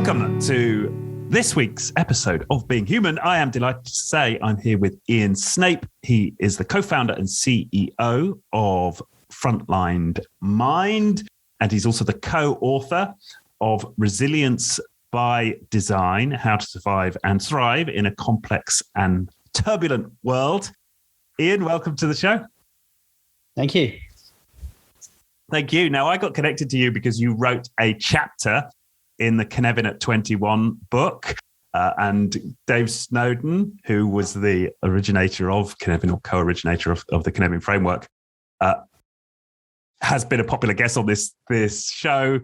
Welcome to this week's episode of Being Human. I am delighted to say I'm here with Ian Snape. He is the co-founder and CEO of Frontline Mind, and he's also the co-author of Resilience by Design, How to Survive and Thrive in a Complex and Turbulent World. Ian, welcome to the show. Thank you. Thank you. Now, I got connected to you because you wrote a chapter in the Cynefin at 21 book. And Dave Snowden, who was the originator of Cynefin, or co-originator of the Kinetic Framework, has been a popular guest on this show.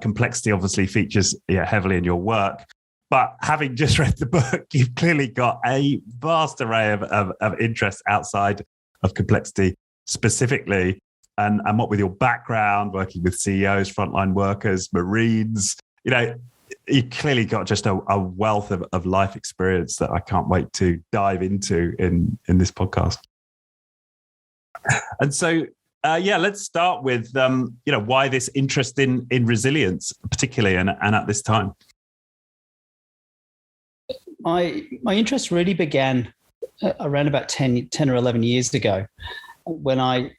Complexity obviously features heavily in your work. But having just read the book, you've clearly got a vast array of interests outside of complexity specifically. And what with your background, working with CEOs, frontline workers, Marines, you clearly got just a wealth of life experience that I can't wait to dive into in this podcast. And so, let's start with, why this interest in resilience, particularly and at this time. My interest really began around about 10 or 11 years ago when I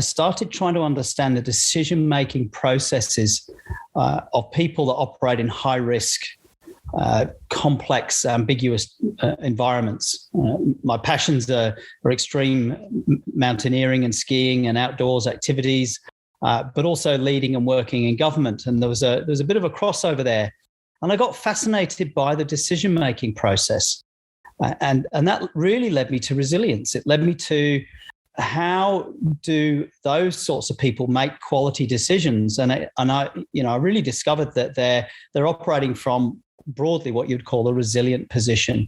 started trying to understand the decision-making processes of people that operate in high-risk, complex, ambiguous environments. My passions are extreme mountaineering and skiing and outdoors activities, but also leading and working in government. And there was a bit of a crossover there. And I got fascinated by the decision-making process. And that really led me to resilience. It led me to how do those sorts of people make quality decisions? And I really discovered that they're operating from broadly what you'd call a resilient position.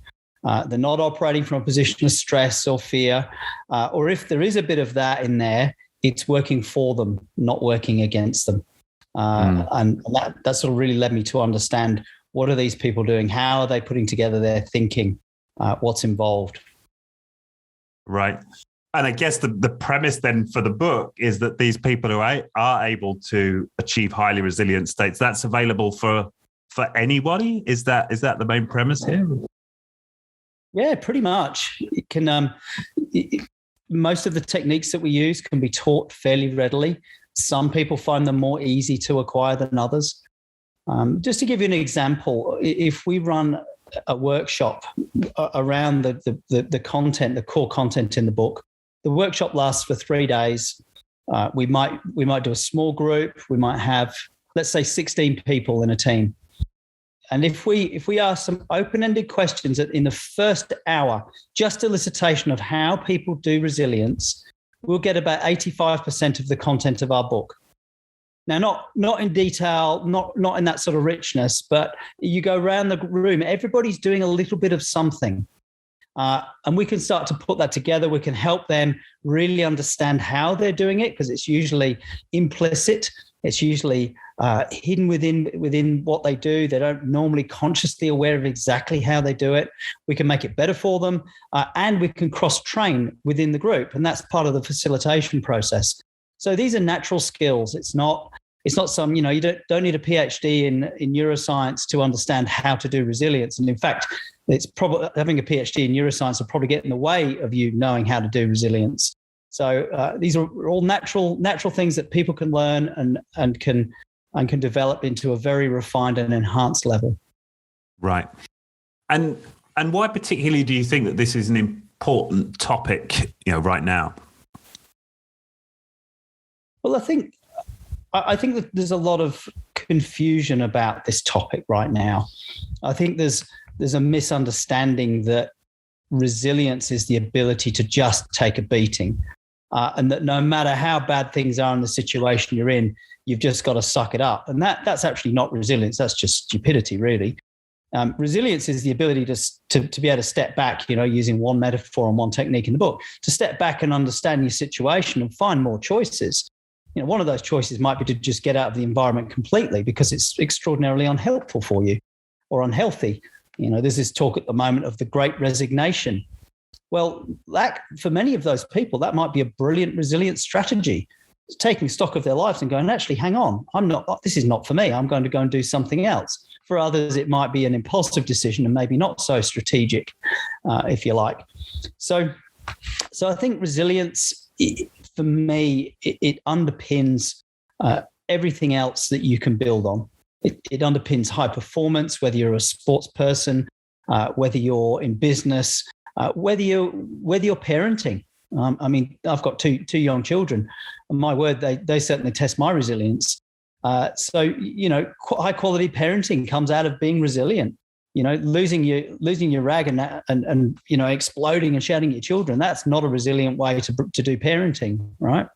They're not operating from a position of stress or fear, or if there is a bit of that in there, it's working for them, not working against them. And that sort of really led me to understand, what are these people doing? How are they putting together their thinking? What's involved? Right. And I guess the premise then for the book is that these people who are able to achieve highly resilient states, that's available for anybody. Is that the main premise here? Yeah, pretty much. It can. Most of the techniques that we use can be taught fairly readily. Some people find them more easy to acquire than others. Just to give you an example, if we run a workshop around the content, the core content in the book, the workshop lasts for 3 days. We might do a small group. We might have, let's say, 16 people in a team. And if we ask some open-ended questions in the first hour, just elicitation of how people do resilience, we'll get about 85% of the content of our book. Now, not in detail, not in that sort of richness, but you go around the room, everybody's doing a little bit of something. And we can start to put that together. We can help them really understand how they're doing it, because it's usually implicit. It's usually hidden within what they do. They don't normally consciously aware of exactly how they do it. We can make it better for them, and we can cross-train within the group, and that's part of the facilitation process. So these are natural skills. It's not some, you don't need a PhD in neuroscience to understand how to do resilience. And in fact, it's probably having a PhD in neuroscience will probably get in the way of you knowing how to do resilience. So these are all natural things that people can learn and can develop into a very refined and enhanced level. Right. And why particularly do you think that this is an important topic, right now? Well, I think that there's a lot of confusion about this topic right now. I think there's a misunderstanding that resilience is the ability to just take a beating, and that no matter how bad things are in the situation you're in, you've just got to suck it up. And that's actually not resilience. That's just stupidity, really. Resilience is the ability to be able to step back, using one metaphor and one technique in the book, to step back and understand your situation and find more choices. One of those choices might be to just get out of the environment completely because it's extraordinarily unhelpful for you or unhealthy. There's this talk at the moment of the Great Resignation. Well, for many of those people, that might be a brilliant resilience strategy. taking stock of their lives and going, actually, hang on, this is not for me. I'm going to go and do something else. For others, it might be an impulsive decision and maybe not so strategic, if you like. So I think resilience, for me, it underpins everything else that you can build on. It underpins high performance, whether you're a sports person, whether you're in business, whether you're parenting. I mean, I've got two young children, and my word, they certainly test my resilience. So high quality parenting comes out of being resilient. Losing your rag and exploding and shouting at your children, that's not a resilient way to do parenting, right?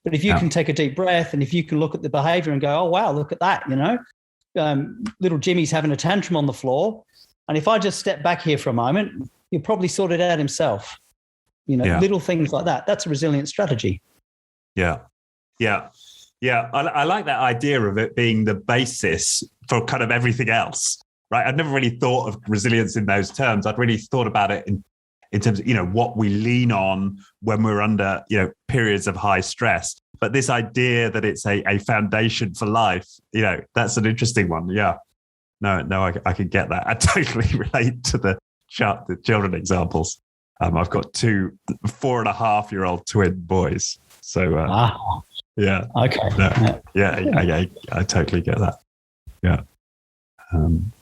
But if you can take a deep breath and if you can look at the behavior and go, oh wow, look at that, little Jimmy's having a tantrum on the floor, and if I just step back here for a moment, he'll probably sort it out himself. Little things like that. That's a resilient strategy. Yeah. I like that idea of it being the basis for kind of everything else, right? I've never really thought of resilience in those terms. I'd really thought about it in terms of, what we lean on when we're under, periods of high stress. But this idea that it's a foundation for life, that's an interesting one. Yeah. No, I can get that. I totally relate to the children examples. I've got 2 4.5-year-old twin boys. So, wow. Yeah. Okay. No, yeah, I totally get that. Yeah. And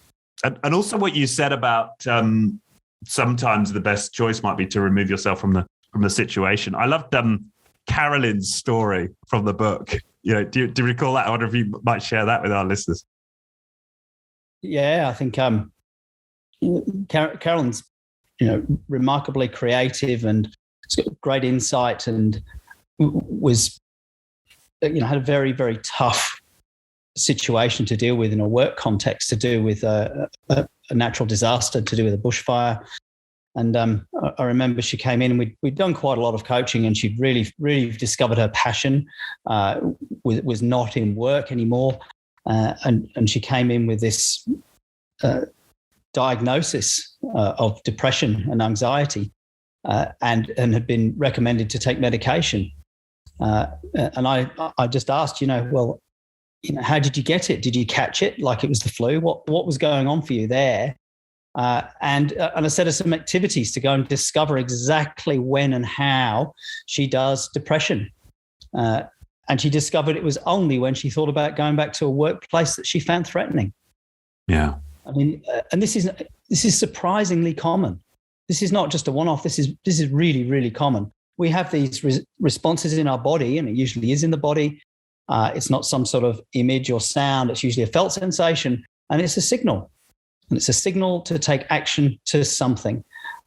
also what you said about sometimes the best choice might be to remove yourself from the situation. I loved Carolyns' story from the book. Do you recall that? I wonder if you might share that with our listeners. Yeah, I think Carolyns, remarkably creative and great insight, and was, had a very, very tough situation to deal with in a work context, to do with a natural disaster, to do with a bushfire. And I remember she came in and we'd done quite a lot of coaching, and she'd really, really discovered her passion was not in work anymore. And she came in with this diagnosis of depression and anxiety, and had been recommended to take medication. And I just asked, how did you get it? Did you catch it like it was the flu? What was going on for you there? And I set her some activities to go and discover exactly when and how she does depression. And she discovered it was only when she thought about going back to a workplace that she found threatening. Yeah. I mean, and this is surprisingly common. This is not just a one-off. This is really, really common. We have these responses in our body, and it usually is in the body. It's not some sort of image or sound. It's usually a felt sensation, and it's a signal. And it's a signal to take action to something.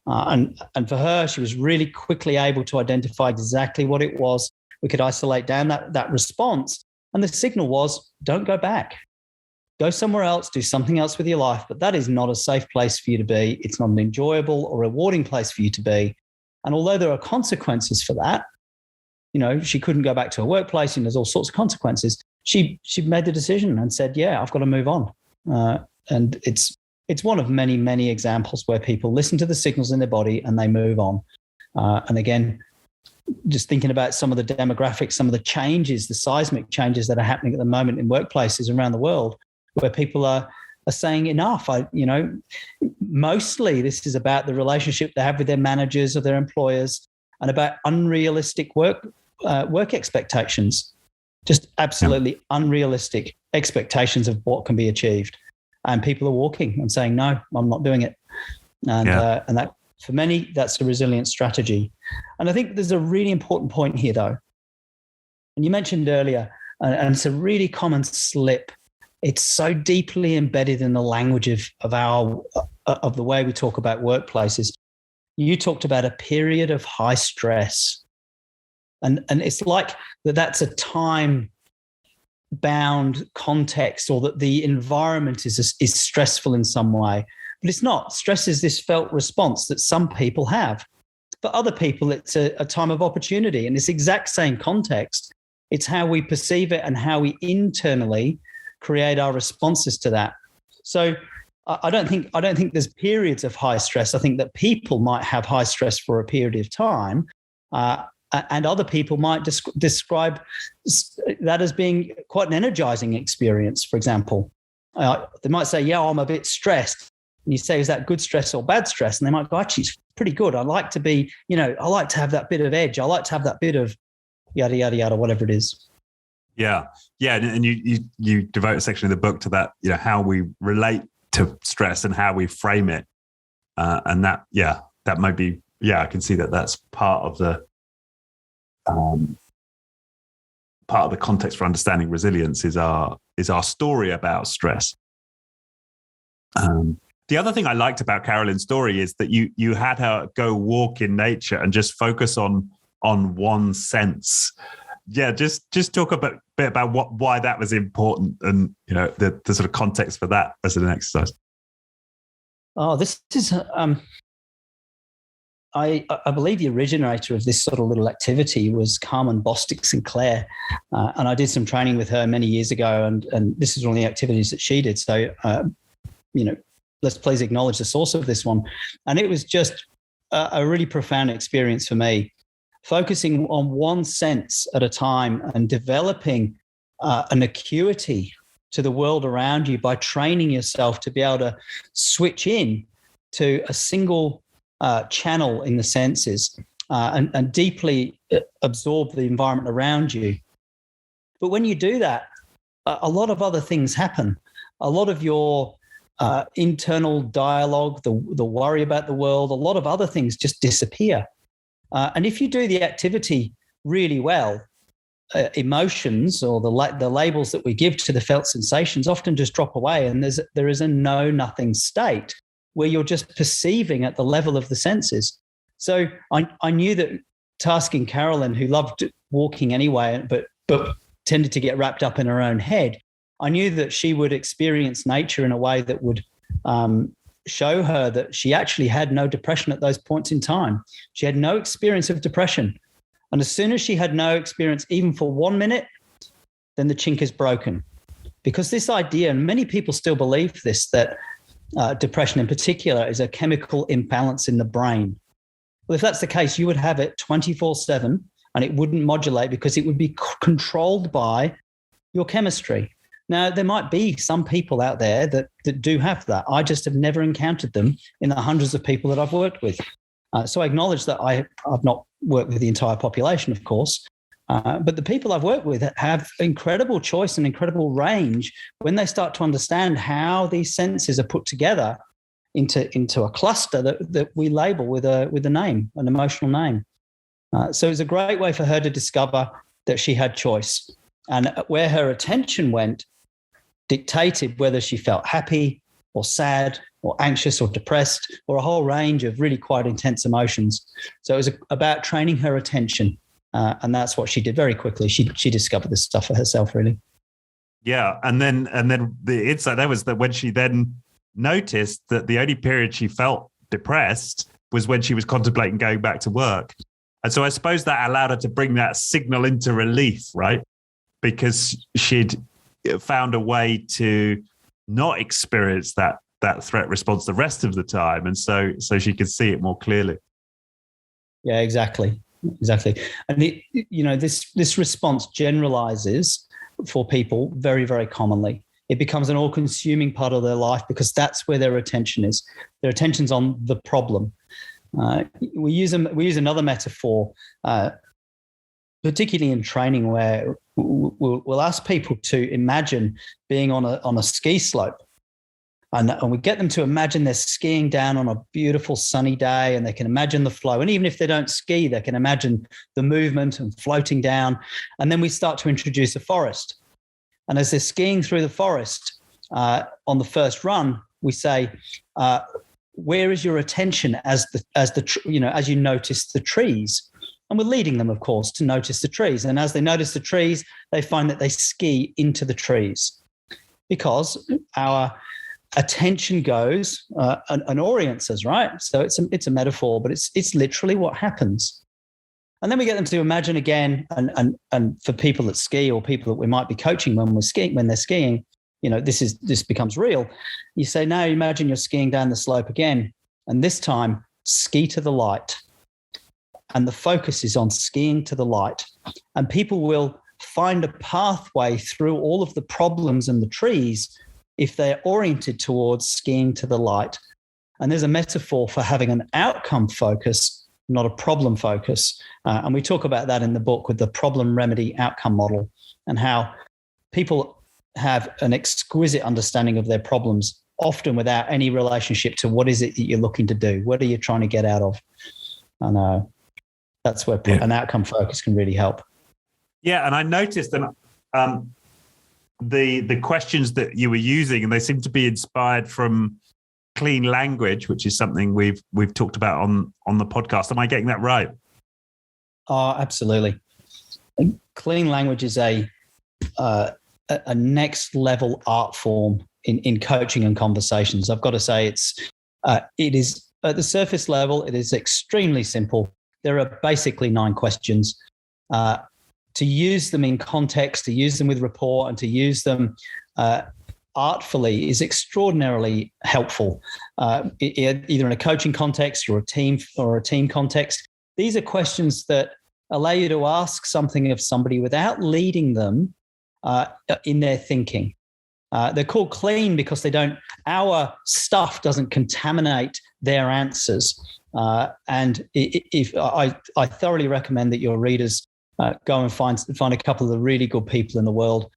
And for her, she was really quickly able to identify exactly what it was. We could isolate down that response. And the signal was, don't go back. Go somewhere else, do something else with your life. But that is not a safe place for you to be. It's not an enjoyable or rewarding place for you to be. And although there are consequences for that, she couldn't go back to her workplace, and there's all sorts of consequences. She made the decision and said, yeah, I've got to move on. And it's one of many, many examples where people listen to the signals in their body and they move on. And again, just thinking about some of the demographics, some of the changes, the seismic changes that are happening at the moment in workplaces around the world, where people are saying enough. Mostly this is about the relationship they have with their managers or their employers, and about unrealistic work expectations, just absolutely unrealistic expectations of what can be achieved. And people are walking and saying, no, I'm not doing it. And that, for many, that's a resilient strategy. And I think there's a really important point here, though. And you mentioned earlier, and it's a really common slip. It's so deeply embedded in the language of the way we talk about workplaces. You talked about a period of high stress. And it's like that's a time bound context, or that the environment is stressful in some way. But it's not. Stress is this felt response that some people have. For other people, it's a time of opportunity. And this exact same context, it's how we perceive it and how we internally create our responses to that. So I don't think there's periods of high stress. I think that people might have high stress for a period of time, And other people might describe that as being quite an energizing experience, for example. They might say, yeah, I'm a bit stressed. And you say, is that good stress or bad stress? And they might go, actually, it's pretty good. I like to be, I like to have that bit of edge. I like to have that bit of yada, yada, yada, whatever it is. Yeah. Yeah. And you devote a section of the book to that, how we relate to stress and how we frame it. And that might be, I can see that that's part of the context for understanding resilience is our story about stress. The other thing I liked about Carolyns' story is that you had her go walk in nature and just focus on one sense. Yeah, just talk a bit about why that was important and the sort of context for that as an exercise. Oh, this is I believe the originator of this sort of little activity was Carmen Bostic Sinclair, and I did some training with her many years ago, and this is one of the activities that she did. So, let's please acknowledge the source of this one. And it was just a really profound experience for me, focusing on one sense at a time and developing an acuity to the world around you by training yourself to be able to switch in to a single channel in the senses and deeply absorb the environment around you. But when you do that, a lot of other things happen. A lot of your internal dialogue, the worry about the world, a lot of other things just disappear. And if you do the activity really well, emotions or the labels that we give to the felt sensations often just drop away, and there is a know-nothing state where you're just perceiving at the level of the senses. So I knew that tasking Carolyn, who loved walking anyway, but tended to get wrapped up in her own head, I knew that she would experience nature in a way that would show her that she actually had no depression at those points in time. She had no experience of depression. And as soon as she had no experience, even for 1 minute, then the chink is broken. Because this idea, and many people still believe this, that depression in particular is a chemical imbalance in the brain. Well, if that's the case, you would have it 24/7 and it wouldn't modulate because it would be controlled by your chemistry. Now, there might be some people out there that do have that. I just have never encountered them in the hundreds of people that I've worked with. So I acknowledge that I've not worked with the entire population, of course, but the people I've worked with have incredible choice and incredible range when they start to understand how these senses are put together into a cluster that we label with a name, an emotional name. So it's a great way for her to discover that she had choice, and where her attention went dictated whether she felt happy or sad or anxious or depressed or a whole range of really quite intense emotions. So it was about training her attention. And that's what she did very quickly. She discovered this stuff for herself, really. Yeah. And then the insight there was that when she then noticed that the only period she felt depressed was when she was contemplating going back to work. And so I suppose that allowed her to bring that signal into relief, right? Because she'd found a way to not experience that threat response the rest of the time. And so she could see it more clearly. Yeah, exactly. And this response generalizes for people very, very commonly. It becomes an all-consuming part of their life because that's where their attention is. Their attention's on the problem. We use another metaphor, particularly in training, where we'll ask people to imagine being on a ski slope. And we get them to imagine they're skiing down on a beautiful sunny day, and they can imagine the flow. And even if they don't ski, they can imagine the movement and floating down. And then we start to introduce a forest. And as they're skiing through the forest on the first run, we say, where is your attention as you notice the trees? And we're leading them, of course, to notice the trees. And as they notice the trees, they find that they ski into the trees because our attention goes and orients us, right? So it's a metaphor, but it's literally what happens. And then we get them to imagine again, and for people that ski or people that we might be coaching when they're skiing, this becomes real. You say, now imagine you're skiing down the slope again, and this time ski to the light. and the focus is on skiing to the light. And people will find a pathway through all of the problems and the trees if they're oriented towards skiing to the light. And there's a metaphor for having an outcome focus, not a problem focus. And we talk about that in the book with the problem, remedy, outcome model, and how people have an exquisite understanding of their problems, often without any relationship to what is it that you're looking to do? What are you trying to get out of? And that's where an outcome focus can really help. Yeah, and I noticed that the questions that you were using, and they seem to be inspired from clean language, which is something we've talked about on the podcast. Am I getting that right? Oh, absolutely. Clean language is a next level art form in coaching and conversations. I've got to say it is at the surface level, it is extremely simple. There are basically 9 questions. To use them in context, to use them with rapport, and to use them artfully is extraordinarily helpful, either in a coaching context or a team context. These are questions that allow you to ask something of somebody without leading them in their thinking. They're called clean because our stuff doesn't contaminate their answers. And if I thoroughly recommend that your readers go and find a couple of the really good people in the world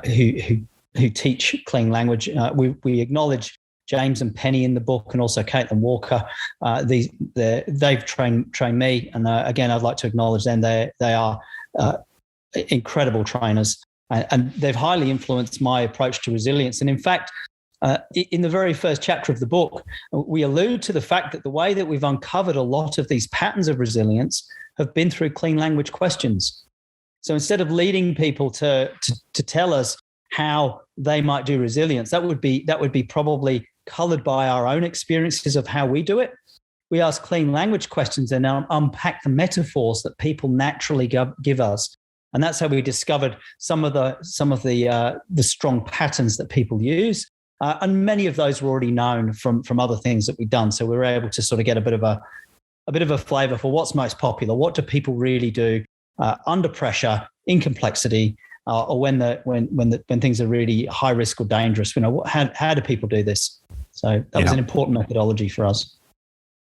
who teach clean language. We acknowledge James and Penny in the book, and also Caitlin Walker. They've trained me, and again, I'd like to acknowledge them. They are incredible trainers, and they've highly influenced my approach to resilience. And in fact, in the very first chapter of the book, we allude to the fact that the way that we've uncovered a lot of these patterns of resilience have been through clean language questions. So instead of leading people to tell us how they might do resilience, that would be probably colored by our own experiences of how we do it. We ask clean language questions and now unpack the metaphors that people naturally give us. And that's how we discovered some of the strong patterns that people use. And many of those were already known from other things that we've done. So we were able to sort of get a bit of a flavor for what's most popular. What do people really do under pressure, in complexity, or when things are really high risk or dangerous? How do people do this? So that was an important methodology for us.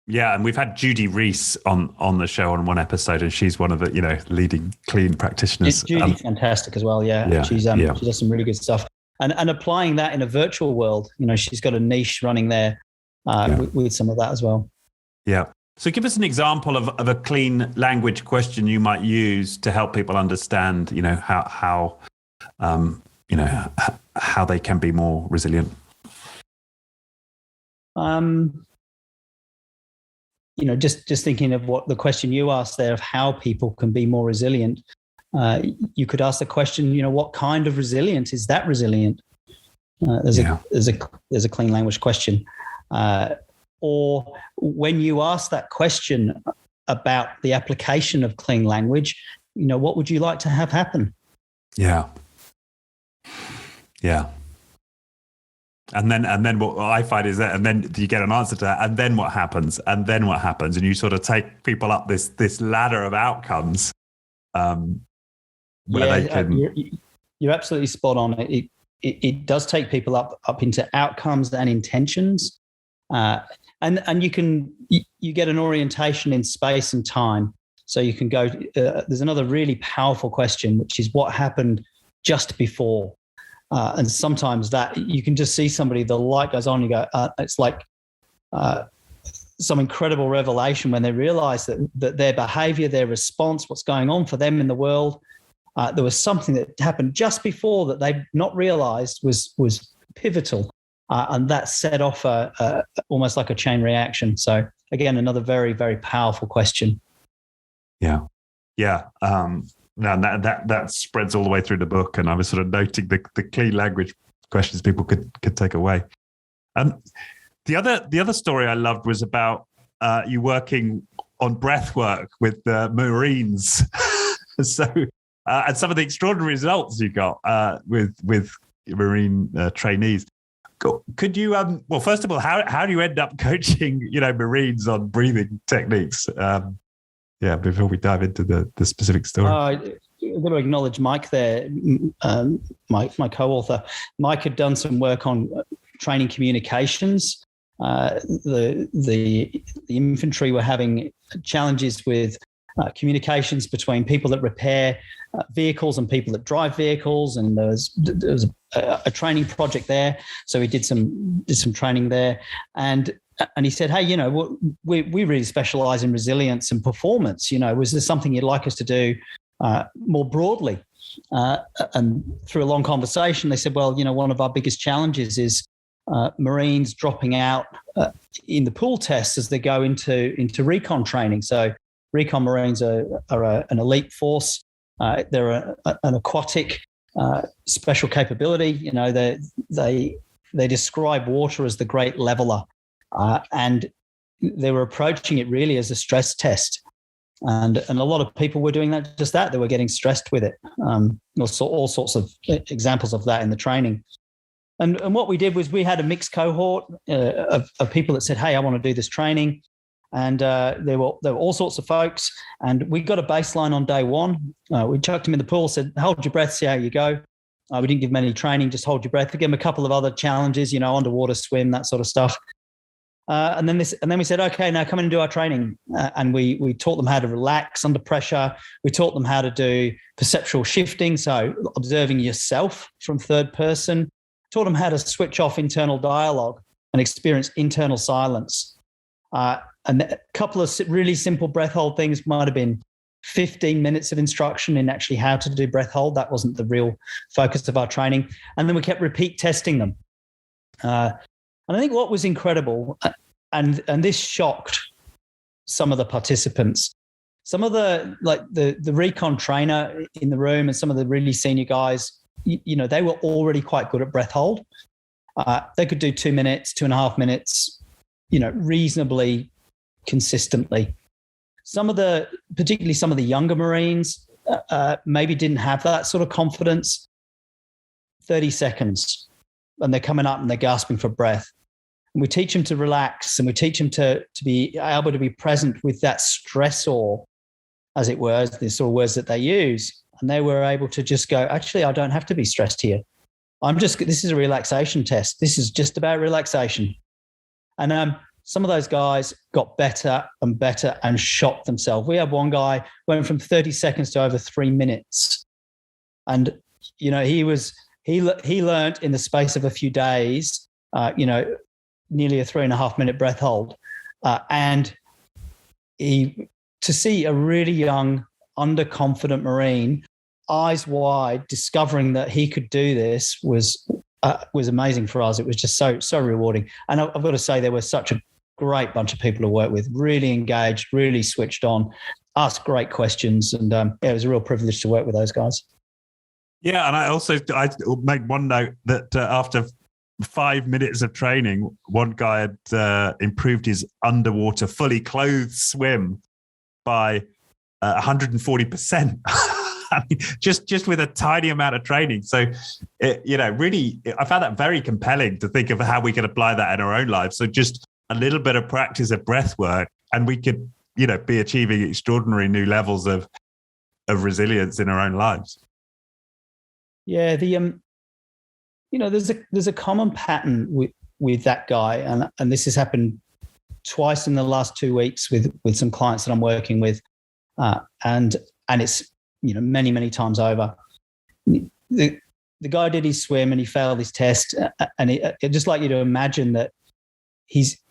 Yeah, and we've had Judy Rees on the show on one episode, and she's one of the leading clean practitioners. Judy's fantastic as well. Yeah. She does some really good stuff. And applying that in a virtual world, she's got a niche running there with some of that as well. Yeah. So give us an example of a clean language question you might use to help people understand, how they can be more resilient. Just thinking of what the question you asked there of how people can be more resilient. You could ask the question, what kind of resilience is that resilient? There's a clean language question. Or when you ask that question about the application of clean language, what would you like to have happen? Yeah. Yeah. And then what I find is that, and then you get an answer to that, and then what happens? And then what happens? And you sort of take people up this ladder of outcomes. They can... You're absolutely spot on. It does take people up into outcomes and intentions. And you get an orientation in space and time. So you can go, there's another really powerful question, which is what happened just before. And sometimes that you can just see somebody, the light goes on, you go, it's like some incredible revelation when they realize that their behavior, their response, what's going on for them in the world, there was something that happened just before that they've not realized was pivotal. And that set off almost like a chain reaction. So again, another very, very powerful question. Yeah. Yeah. That spreads all the way through the book. And I was sort of noting the clean language questions people could take away. The other story I loved was about you working on breath work with the Marines. So, and some of the extraordinary results you got with Marine trainees. Could you, well, first of all, how do you end up coaching, Marines on breathing techniques? Yeah, before we dive into the specific story. I'm going to acknowledge Mike there, my co-author. Mike had done some work on training communications. The infantry were having challenges with communications between people that repair vehicles and people that drive vehicles, and there was a training project there. So we did some training there, and he said, "Hey, we really specialize in resilience and performance. Was there something you'd like us to do more broadly?" And through a long conversation, they said, "Well, one of our biggest challenges is Marines dropping out in the pool tests as they go into recon training. So recon Marines are an elite force. They're an aquatic special capability. They describe water as the great leveler, and they were approaching it really as a stress test. And a lot of people were doing that, just that. They were getting stressed with it. All sorts of examples of that in the training. And what we did was we had a mixed cohort of people that said, "Hey, I want to do this training." And there were all sorts of folks. And we got a baseline on day one. We chucked them in the pool, said, "Hold your breath, see how you go." We didn't give them any training, just hold your breath. We gave them a couple of other challenges, underwater swim, that sort of stuff. And then we said, "Okay, now come in and do our training." And we taught them how to relax under pressure. We taught them how to do perceptual shifting, so observing yourself from third person. Taught them how to switch off internal dialogue and experience internal silence. And a couple of really simple breath hold things might have been 15 minutes of instruction in actually how to do breath hold. That wasn't the real focus of our training. And then we kept repeat testing them. And I think what was incredible, and this shocked some of the participants, some of the recon trainer in the room and some of the really senior guys, they were already quite good at breath hold. They could do 2 minutes, 2.5 minutes, reasonably consistently. Particularly some of the younger Marines, maybe didn't have that sort of confidence. 30 seconds, and they're coming up and they're gasping for breath. And we teach them to relax, and we teach them to be able to be present with that stressor, as it were, the sort of words that they use. And they were able to just go, "Actually, I don't have to be stressed here. This is a relaxation test. This is just about relaxation." And some of those guys got better and better and shocked themselves. We had one guy went from 30 seconds to over 3 minutes. And, he learned in the space of a few days, nearly a 3.5 minute breath hold. And to see a really young, underconfident Marine, eyes wide, discovering that he could do this was amazing for us. It was just so rewarding. And I've got to say, there was such a great bunch of people to work with, really engaged, really switched on, asked great questions. And it was a real privilege to work with those guys. Yeah. And I made one note that after 5 minutes of training, one guy had improved his underwater fully clothed swim by 140%. I mean, just with a tiny amount of training. So, really, I found that very compelling to think of how we could apply that in our own lives. So just a little bit of practice of breath work, and we could, be achieving extraordinary new levels of resilience in our own lives. Yeah, there's a common pattern with that guy, and this has happened twice in the last 2 weeks with some clients that I'm working with, and it's many, many times over. The guy did his swim and he failed his test, and I'd just like you to imagine that he's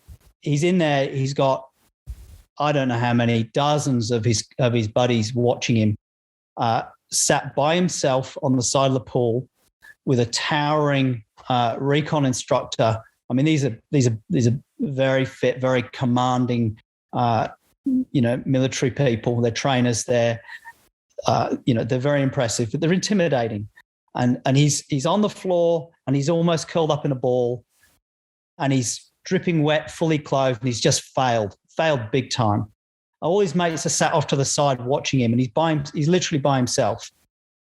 in there. He's got, I don't know how many dozens of his buddies watching him, sat by himself on the side of the pool with a towering recon instructor. I mean, these are very fit, very commanding, military people. They're trainers. They're very impressive, but they're intimidating. And he's on the floor and he's almost curled up in a ball, and he's dripping wet, fully clothed, and he's just failed big time. All his mates are sat off to the side watching him, and he's literally by himself.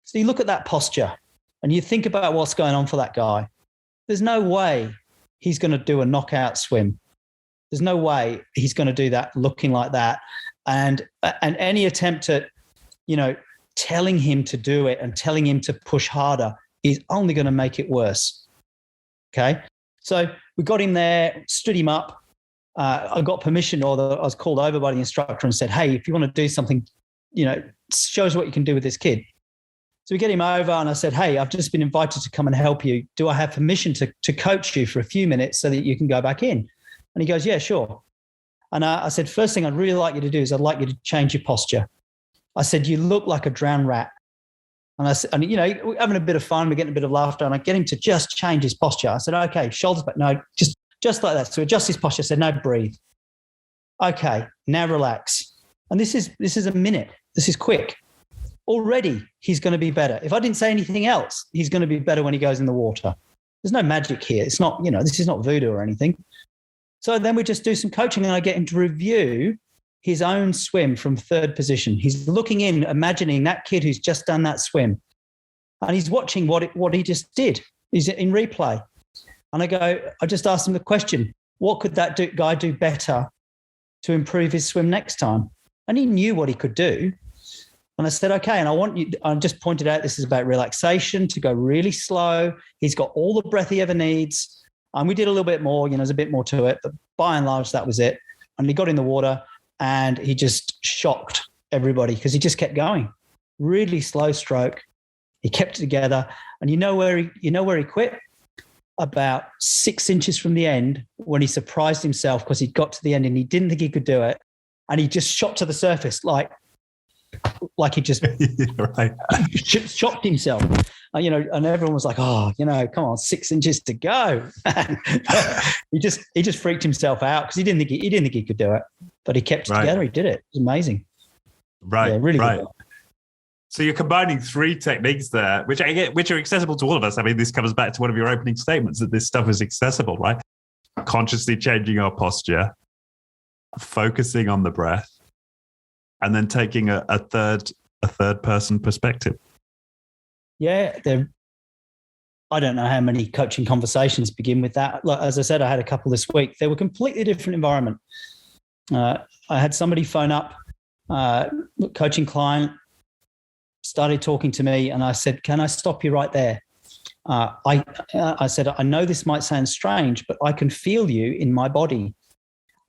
So you look at that posture and you think about what's going on for that guy. There's no way he's going to do a knockout swim. There's no way he's going to do that looking like that And any attempt at, telling him to do it and telling him to push harder is only going to make it worse. Okay. So we got him there, stood him up. I got permission, I was called over by the instructor and said, hey, if you want to do something, show us what you can do with this kid. So we get him over and I said, hey, I've just been invited to come and help you. Do I have permission to coach you for a few minutes so that you can go back in? And he goes, yeah, sure. And I said, first thing I'd really like you to do is I'd like you to change your posture. I said, you look like a drowned rat. And I said, we're having a bit of fun, we're getting a bit of laughter, and I get him to just change his posture. I said, okay, shoulders back. No, just like that. So adjust his posture. I said, no, breathe. Okay, now relax. And this is a minute. This is quick. Already he's going to be better. If I didn't say anything else, he's going to be better when he goes in the water. There's no magic here. It's not, this is not voodoo or anything. So then we just do some coaching and I get him to review his own swim from third position. He's looking in, imagining that kid who's just done that swim. And he's watching what he just did. He's in replay. And I just asked him the question, what could that guy do better to improve his swim next time? And he knew what he could do. And I said, okay, and I just pointed out this is about relaxation, to go really slow. He's got all the breath he ever needs. And we did a little bit more, there's a bit more to it, but by and large, that was it. And he got in the water and he just shocked everybody because he just kept going. Really slow stroke. He kept it together. And you know where he quit? About 6 inches from the end, when he surprised himself because he'd got to the end and he didn't think he could do it. And he just shot to the surface like he just right. Shocked himself. And everyone was like, oh, come on, 6 inches to go. he just freaked himself out because he didn't think he could do it, but he kept it together. He did it. It was amazing. Right. Yeah, really right. Good. So you're combining three techniques there, which are accessible to all of us. I mean, this comes back to one of your opening statements that this stuff is accessible, right? Consciously changing our posture, focusing on the breath, and then taking a third person perspective. Yeah, I don't know how many coaching conversations begin with that. Like, as I said, I had a couple this week. They were completely different environment. I had somebody phone up, coaching client, started talking to me, and I said, "Can I stop you right there?" I said, "I know this might sound strange, but I can feel you in my body.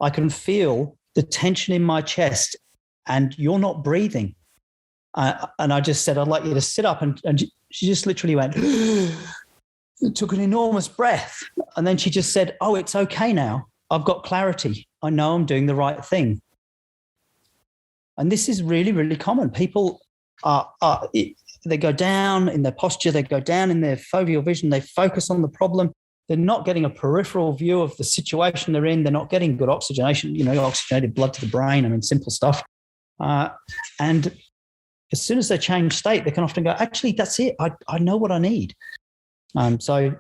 I can feel the tension in my chest, and you're not breathing." And I just said, "I'd like you to sit up." And she just literally went, took an enormous breath. And then she just said, "Oh, it's okay now. I've got clarity. I know I'm doing the right thing." And this is really, really common. People they go down in their posture, they go down in their foveal vision, they focus on the problem. They're not getting a peripheral view of the situation they're in. They're not getting good oxygenation, oxygenated blood to the brain. I mean, simple stuff. And as soon as they change state, they can often go, actually, that's it. I know what I need. So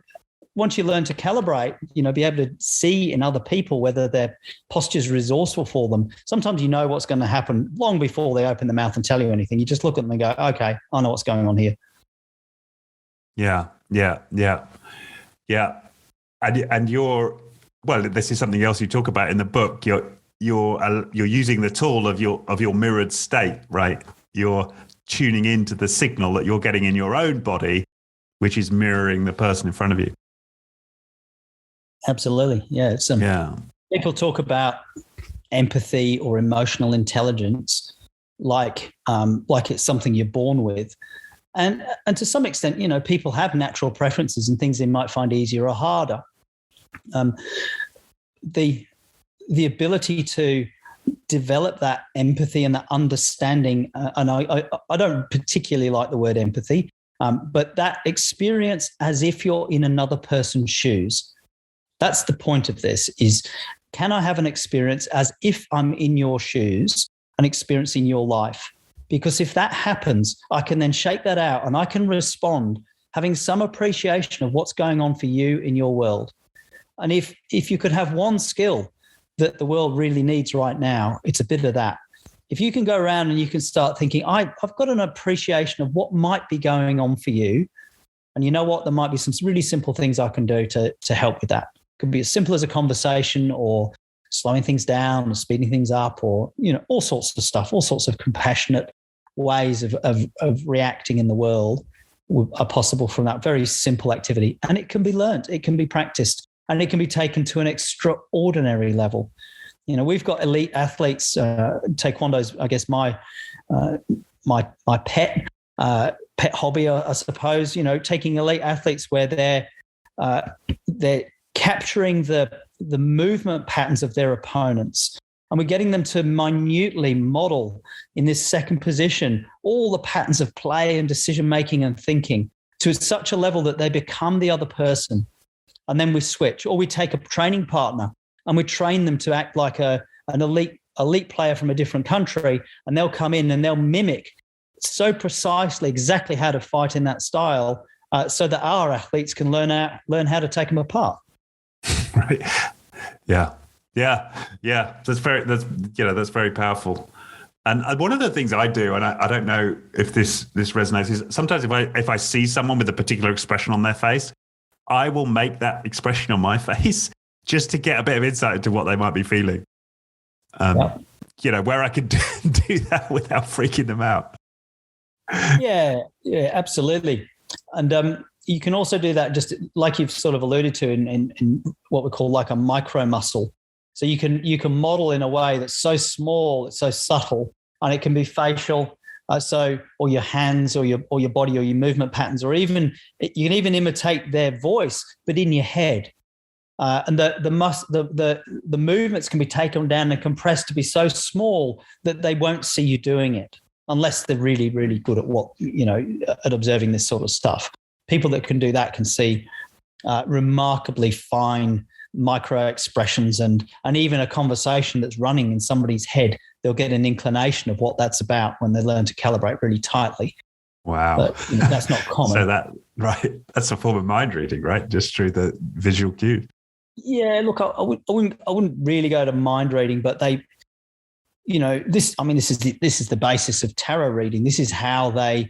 once you learn to calibrate, be able to see in other people whether their posture is resourceful for them. Sometimes you know what's going to happen long before they open the mouth and tell you anything. You just look at them and go, okay, I know what's going on here. Yeah. And this is something else you talk about in the book. You're using the tool of your mirrored state, right? You're tuning into the signal that you're getting in your own body, which is mirroring the person in front of you. Absolutely. Yeah. People talk about empathy or emotional intelligence like it's something you're born with. And to some extent, people have natural preferences and things they might find easier or harder. The ability to develop that empathy and that understanding, and I don't particularly like the word empathy, but that experience as if you're in another person's shoes. That's the point of this is, can I have an experience as if I'm in your shoes and experiencing your life? Because if that happens, I can then shake that out and I can respond having some appreciation of what's going on for you in your world. And if you could have one skill that the world really needs right now, it's a bit of that. If you can go around and you can start thinking, I've got an appreciation of what might be going on for you. And you know what? There might be some really simple things I can do to help with that. Could be as simple as a conversation or slowing things down or speeding things up, or, all sorts of stuff, all sorts of compassionate ways of reacting in the world are possible from that very simple activity. And it can be learned, it can be practiced, and it can be taken to an extraordinary level. We've got elite athletes. Taekwondo's, I guess, my pet hobby, I suppose. Taking elite athletes where they're capturing the movement patterns of their opponents, and we're getting them to minutely model in this second position all the patterns of play and decision making and thinking to such a level that they become the other person. And then we switch, or we take a training partner and we train them to act like an elite player from a different country, and they'll come in and they'll mimic so precisely exactly how to fight in that style, so that our athletes can learn how to take them apart. Right. Yeah. That's very powerful. And one of the things I do, and I don't know if this resonates, is sometimes if I see someone with a particular expression on their face, I will make that expression on my face just to get a bit of insight into what they might be feeling. Where I could do that without freaking them out. Yeah, absolutely. And you can also do that, just like you've sort of alluded to, in what we call like a micro muscle. So you can model in a way that's so small, it's so subtle, and it can be facial. Or your hands, or your body, or your movement patterns, or even you can even imitate their voice, but in your head. And the movements can be taken down and compressed to be so small that they won't see you doing it, unless they're really, really good at at observing this sort of stuff. People that can do that can see remarkably fine micro expressions, and even a conversation that's running in somebody's head, they'll get an inclination of what that's about when they learn to calibrate really tightly. Wow. But that's not common. So that's a form of mind reading, right? Just through the visual cue. Yeah, look, I wouldn't really go to mind reading, but they, this is the basis of tarot reading. This is how they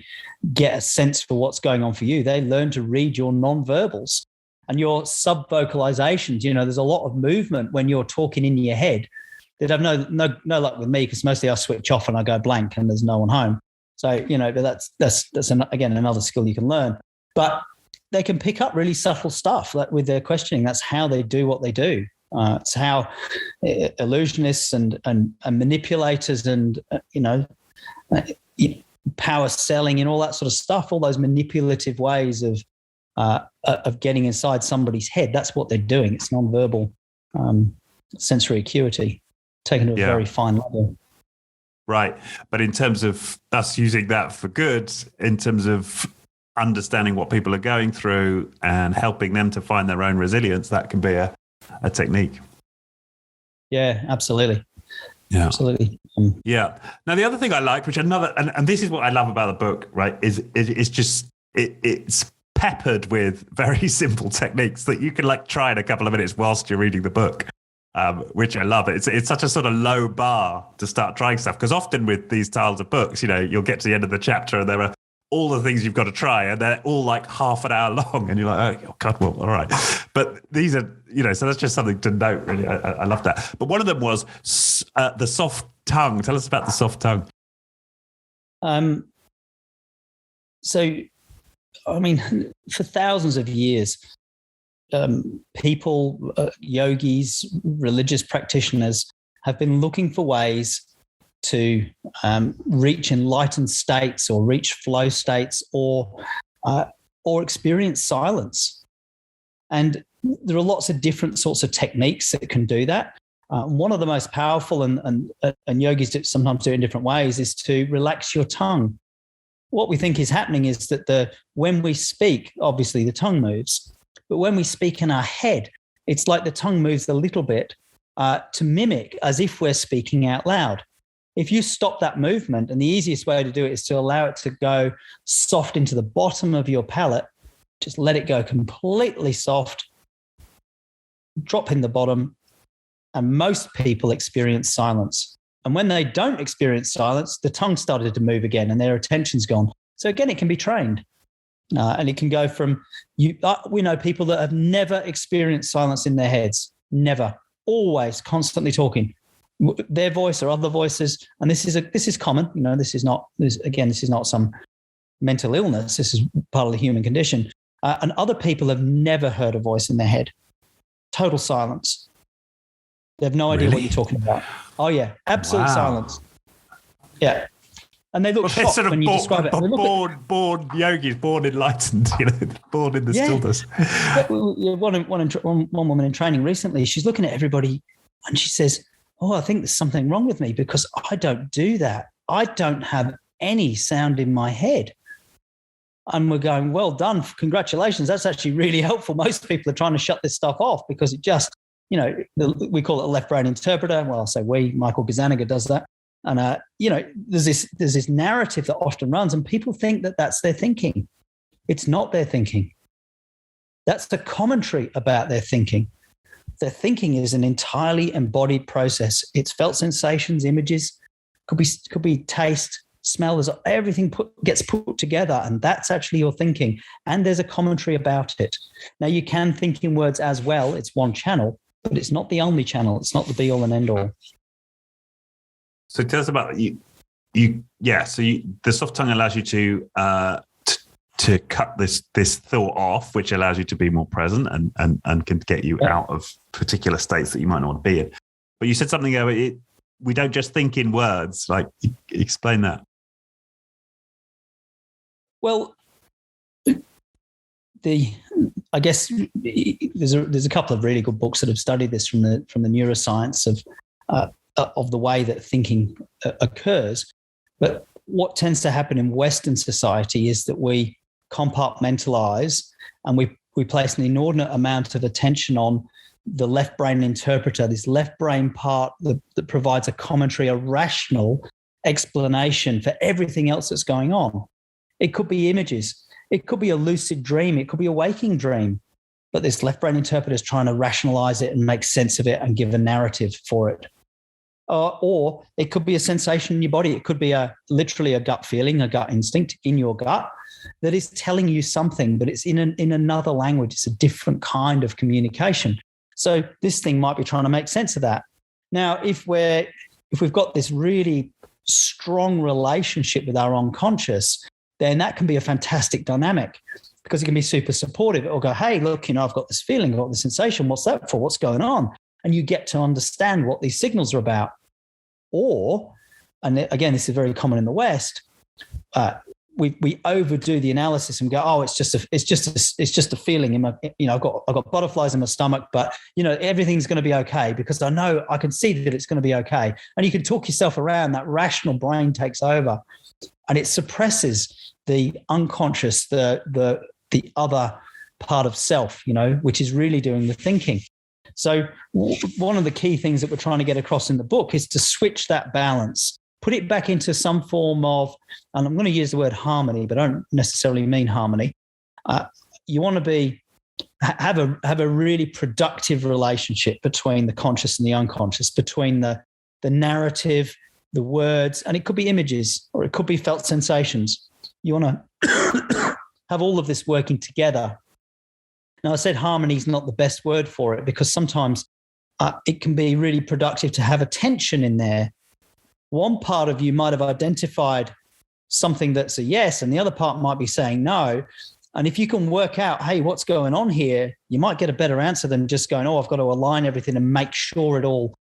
get a sense for what's going on for you. They learn to read your non-verbals and your sub-vocalizations. There's a lot of movement when you're talking in your head that I've no luck with me, because mostly I switch off and I go blank and there's no one home. So, but that's again, another skill you can learn. But they can pick up really subtle stuff with their questioning. That's how they do what they do. It's how illusionists and manipulators and, power selling and all that sort of stuff, all those manipulative ways of getting inside somebody's head. That's what they're doing. It's nonverbal sensory acuity taken to a very fine level. Right. But in terms of us using that for good, in terms of understanding what people are going through and helping them to find their own resilience, that can be a technique. Yeah, absolutely. Yeah, absolutely. Yeah. Now, the other thing I like, which and this is what I love about the book, right, is just it's peppered with very simple techniques that you can try in a couple of minutes whilst you're reading the book. Which I love. It's such a sort of low bar to start trying stuff, because often with these styles of books, you'll get to the end of the chapter and there are all the things you've got to try, and they're all half an hour long, and you're like, oh God, well, all right. But these are, so that's just something to note, really. I love that. But one of them was the soft tongue. Tell us about the soft tongue. So, for thousands of years, people, yogis, religious practitioners have been looking for ways to reach enlightened states, or reach flow states, or experience silence. And there are lots of different sorts of techniques that can do that. One of the most powerful, and yogis sometimes do it in different ways, is to relax your tongue. What we think is happening is that when we speak, obviously the tongue moves. But when we speak in our head, it's like the tongue moves a little bit to mimic as if we're speaking out loud. If you stop that movement, and the easiest way to do it is to allow it to go soft into the bottom of your palate, just let it go completely soft, drop in the bottom, and most people experience silence. And when they don't experience silence, the tongue started to move again and their attention's gone. So again, it can be trained. And it can go from we know people that have never experienced silence in their heads, never. always constantly talking, their voice or other voices. And this is common. This is not some mental illness. This is part of the human condition. And other people have never heard a voice in their head. Total silence. They have no idea what you're talking about. Oh yeah, absolute silence. Yeah. And they look shocked when you describe it. Born yogis, born enlightened, born in the stillness. One woman in training recently, she's looking at everybody and she says, "Oh, I think there's something wrong with me because I don't do that. I don't have any sound in my head." And we're going, well done, congratulations. That's actually really helpful. Most people are trying to shut this stuff off because it just, we call it a left brain interpreter. Well, I'll say Michael Gazzaniga does that. And, there's this narrative that often runs and people think that that's their thinking. It's not their thinking. That's the commentary about their thinking. Their thinking is an entirely embodied process. It's felt sensations, images, could be taste, smell, everything gets put together, and that's actually your thinking. And there's a commentary about it. Now, you can think in words as well. It's one channel, but it's not the only channel. It's not the be all and end all. So tell us about you. The soft tongue allows you to cut this thought off, which allows you to be more present and can get you out of particular states that you might not want to be in. But you said something about it. We don't just think in words. Like, explain that. Well, I guess there's a couple of really good books that have studied this from the neuroscience of the way that thinking occurs. But what tends to happen in Western society is that we compartmentalize and we place an inordinate amount of attention on the left brain interpreter, this left brain part that provides a commentary, a rational explanation for everything else that's going on. It could be images. It could be a lucid dream. It could be a waking dream. But this left brain interpreter is trying to rationalize it and make sense of it and give a narrative for it. Or it could be a sensation in your body. It could be literally a gut feeling, a gut instinct in your gut that is telling you something, but it's in another language. It's a different kind of communication. So this thing might be trying to make sense of that. Now, if we've got this really strong relationship with our unconscious, then that can be a fantastic dynamic because it can be super supportive. It'll go, hey, look, I've got this feeling, I've got this sensation. What's that for? What's going on? And you get to understand what these signals are about. Or, and again, this is very common in the West, we overdo the analysis and go, oh, it's just a feeling in my, I've got butterflies in my stomach, but everything's going to be okay because I can see that it's going to be okay. And you can talk yourself around. That rational brain takes over, and it suppresses the unconscious, the other part of self, which is really doing the thinking. So one of the key things that we're trying to get across in the book is to switch that balance, put it back into some form of, and I'm going to use the word harmony, but I don't necessarily mean harmony. You want to have a really productive relationship between the conscious and the unconscious, between the narrative, the words, and it could be images or it could be felt sensations. You want to have all of this working together. Now, I said harmony is not the best word for it because sometimes it can be really productive to have a tension in there. One part of you might have identified something that's a yes, and the other part might be saying no. And if you can work out, hey, what's going on here, you might get a better answer than just going, oh, I've got to align everything and make sure it all,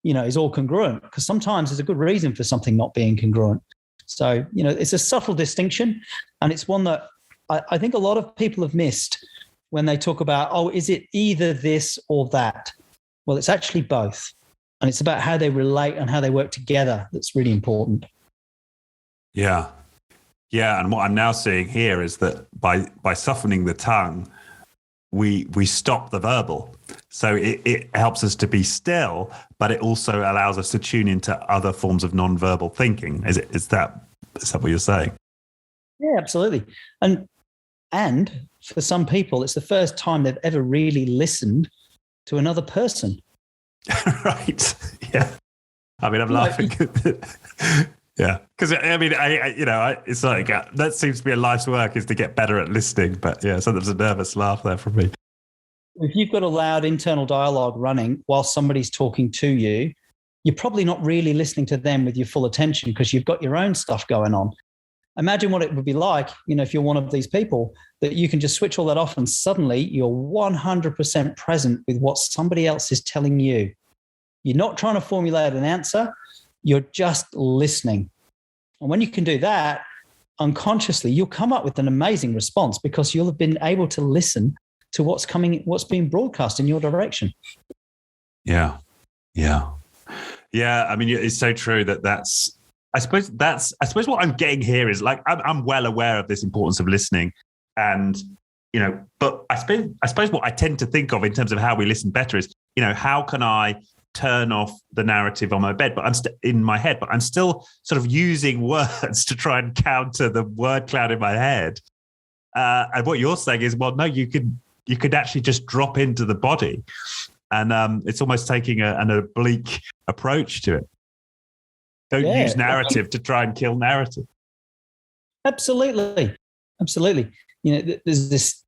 is all congruent. Because sometimes there's a good reason for something not being congruent. So, it's a subtle distinction, and it's one that I think a lot of people have missed when they talk about, oh, is it either this or that? Well, it's actually both. And it's about how they relate and how they work together that's really important. Yeah. Yeah. And what I'm now seeing here is that by softening the tongue, we stop the verbal. So it helps us to be still, but it also allows us to tune into other forms of non-verbal thinking. Is that what you're saying? Yeah, absolutely. And for some people, it's the first time they've ever really listened to another person. Right. Yeah. I mean, I'm laughing. Yeah. Because, it's like that seems to be a life's work is to get better at listening. But yeah, so there's a nervous laugh there from me. if you've got a loud internal dialogue running while somebody's talking to you, you're probably not really listening to them with your full attention because you've got your own stuff going on. Imagine what it would be like, if you're one of these people that you can just switch all that off and suddenly you're 100% present with what somebody else is telling you. You're not trying to formulate an answer. You're just listening. And when you can do that, unconsciously, you'll come up with an amazing response because you'll have been able to listen to what's being broadcast in your direction. Yeah. I mean, it's so true that's. I suppose what I'm getting here is like I'm well aware of this importance of listening, and but I suppose what I tend to think of in terms of how we listen better is how can I turn off the narrative on my bed, but I'm in my head, but I'm still sort of using words to try and counter the word cloud in my head. And what you're saying is, well, no, you could actually just drop into the body, and it's almost taking an oblique approach to it. Don't use narrative to try and kill narrative. Absolutely. There's this,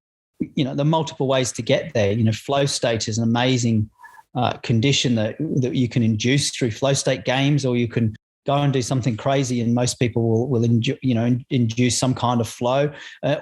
the multiple ways to get there. Flow state is an amazing condition that you can induce through flow state games, or you can go and do something crazy, and most people will induce some kind of flow,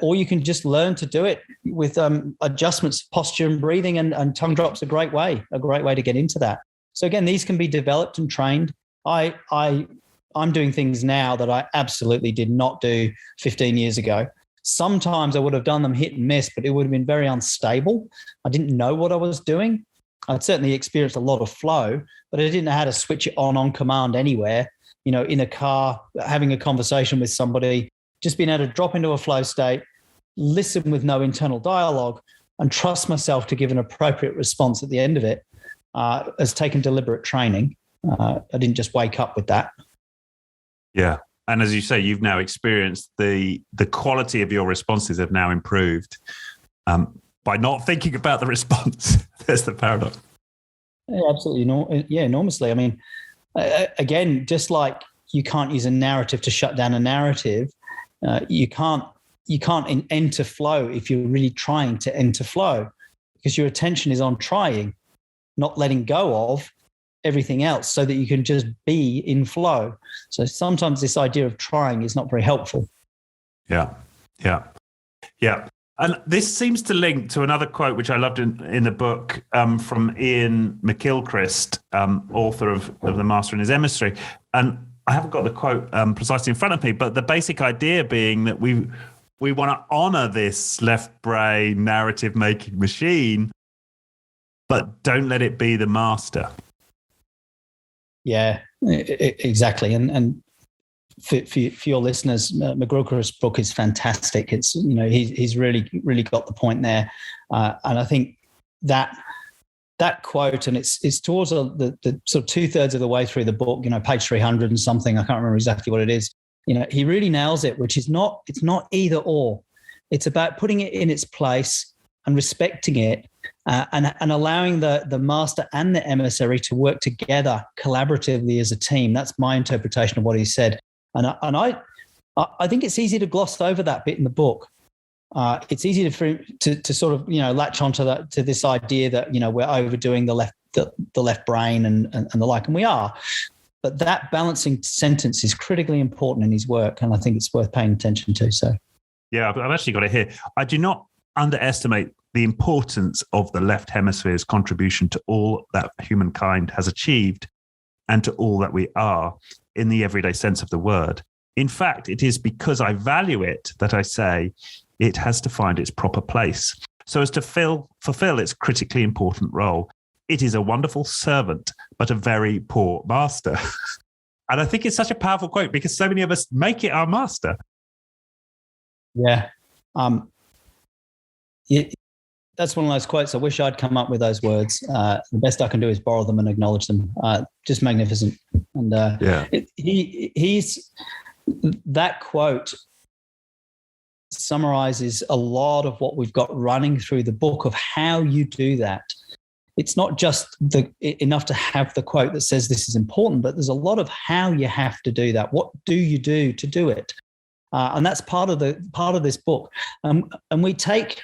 or you can just learn to do it with adjustments, posture, and breathing, and tongue drops. A great way to get into that. So again, these can be developed and trained. I'm doing things now that I absolutely did not do 15 years ago. Sometimes I would have done them hit and miss, but it would have been very unstable. I didn't know what I was doing. I'd certainly experienced a lot of flow, but I didn't know how to switch it on command anywhere. In a car, having a conversation with somebody, just being able to drop into a flow state, listen with no internal dialogue, and trust myself to give an appropriate response at the end of it has taken deliberate training. I didn't just wake up with that. Yeah. And as you say, you've now experienced the quality of your responses have now improved by not thinking about the response. There's the paradox. Yeah, absolutely. Enormously. I mean, again, just like you can't use a narrative to shut down a narrative, you can't enter flow if you're really trying to enter flow, because your attention is on trying, not letting go of everything else, so that you can just be in flow. So sometimes this idea of trying is not very helpful. Yeah. And this seems to link to another quote, which I loved in the book from Ian McIlchrist, author of The Master and His Emissary. And I haven't got the quote precisely in front of me, but the basic idea being that we want to honor this left brain narrative making machine, but don't let it be the master. Yeah, exactly. And for your listeners, McGregor's book is fantastic. It's he's really got the point there, and I think that quote, and it's towards the sort of 2/3 of the way through the book, page 300 and something. I can't remember exactly what it is. He really nails it, which is it's not either or. It's about putting it in its place and respecting it. And allowing the master and the emissary to work together collaboratively as a team. That's my interpretation of what he said. And I think it's easy to gloss over that bit in the book. It's easy to sort of latch onto to this idea that we're overdoing the left brain and the like, and we are. But that balancing sentence is critically important in his work, and I think it's worth paying attention to. So, yeah, I've actually got it here. I do not underestimate the importance of the left hemisphere's contribution to all that humankind has achieved and to all that we are in the everyday sense of the word. In fact, it is because I value it that I say it has to find its proper place so as to fulfill its critically important role. It is a wonderful servant, but a very poor master. And I think it's such a powerful quote because so many of us make it our master. Yeah. That's one of those quotes. I wish I'd come up with those words. The best I can do is borrow them and acknowledge them. Just magnificent. And that quote summarizes a lot of what we've got running through the book of how you do that. It's not just enough to have the quote that says this is important, but there's a lot of how you have to do that. What do you do to do it? And that's part of this book. And we take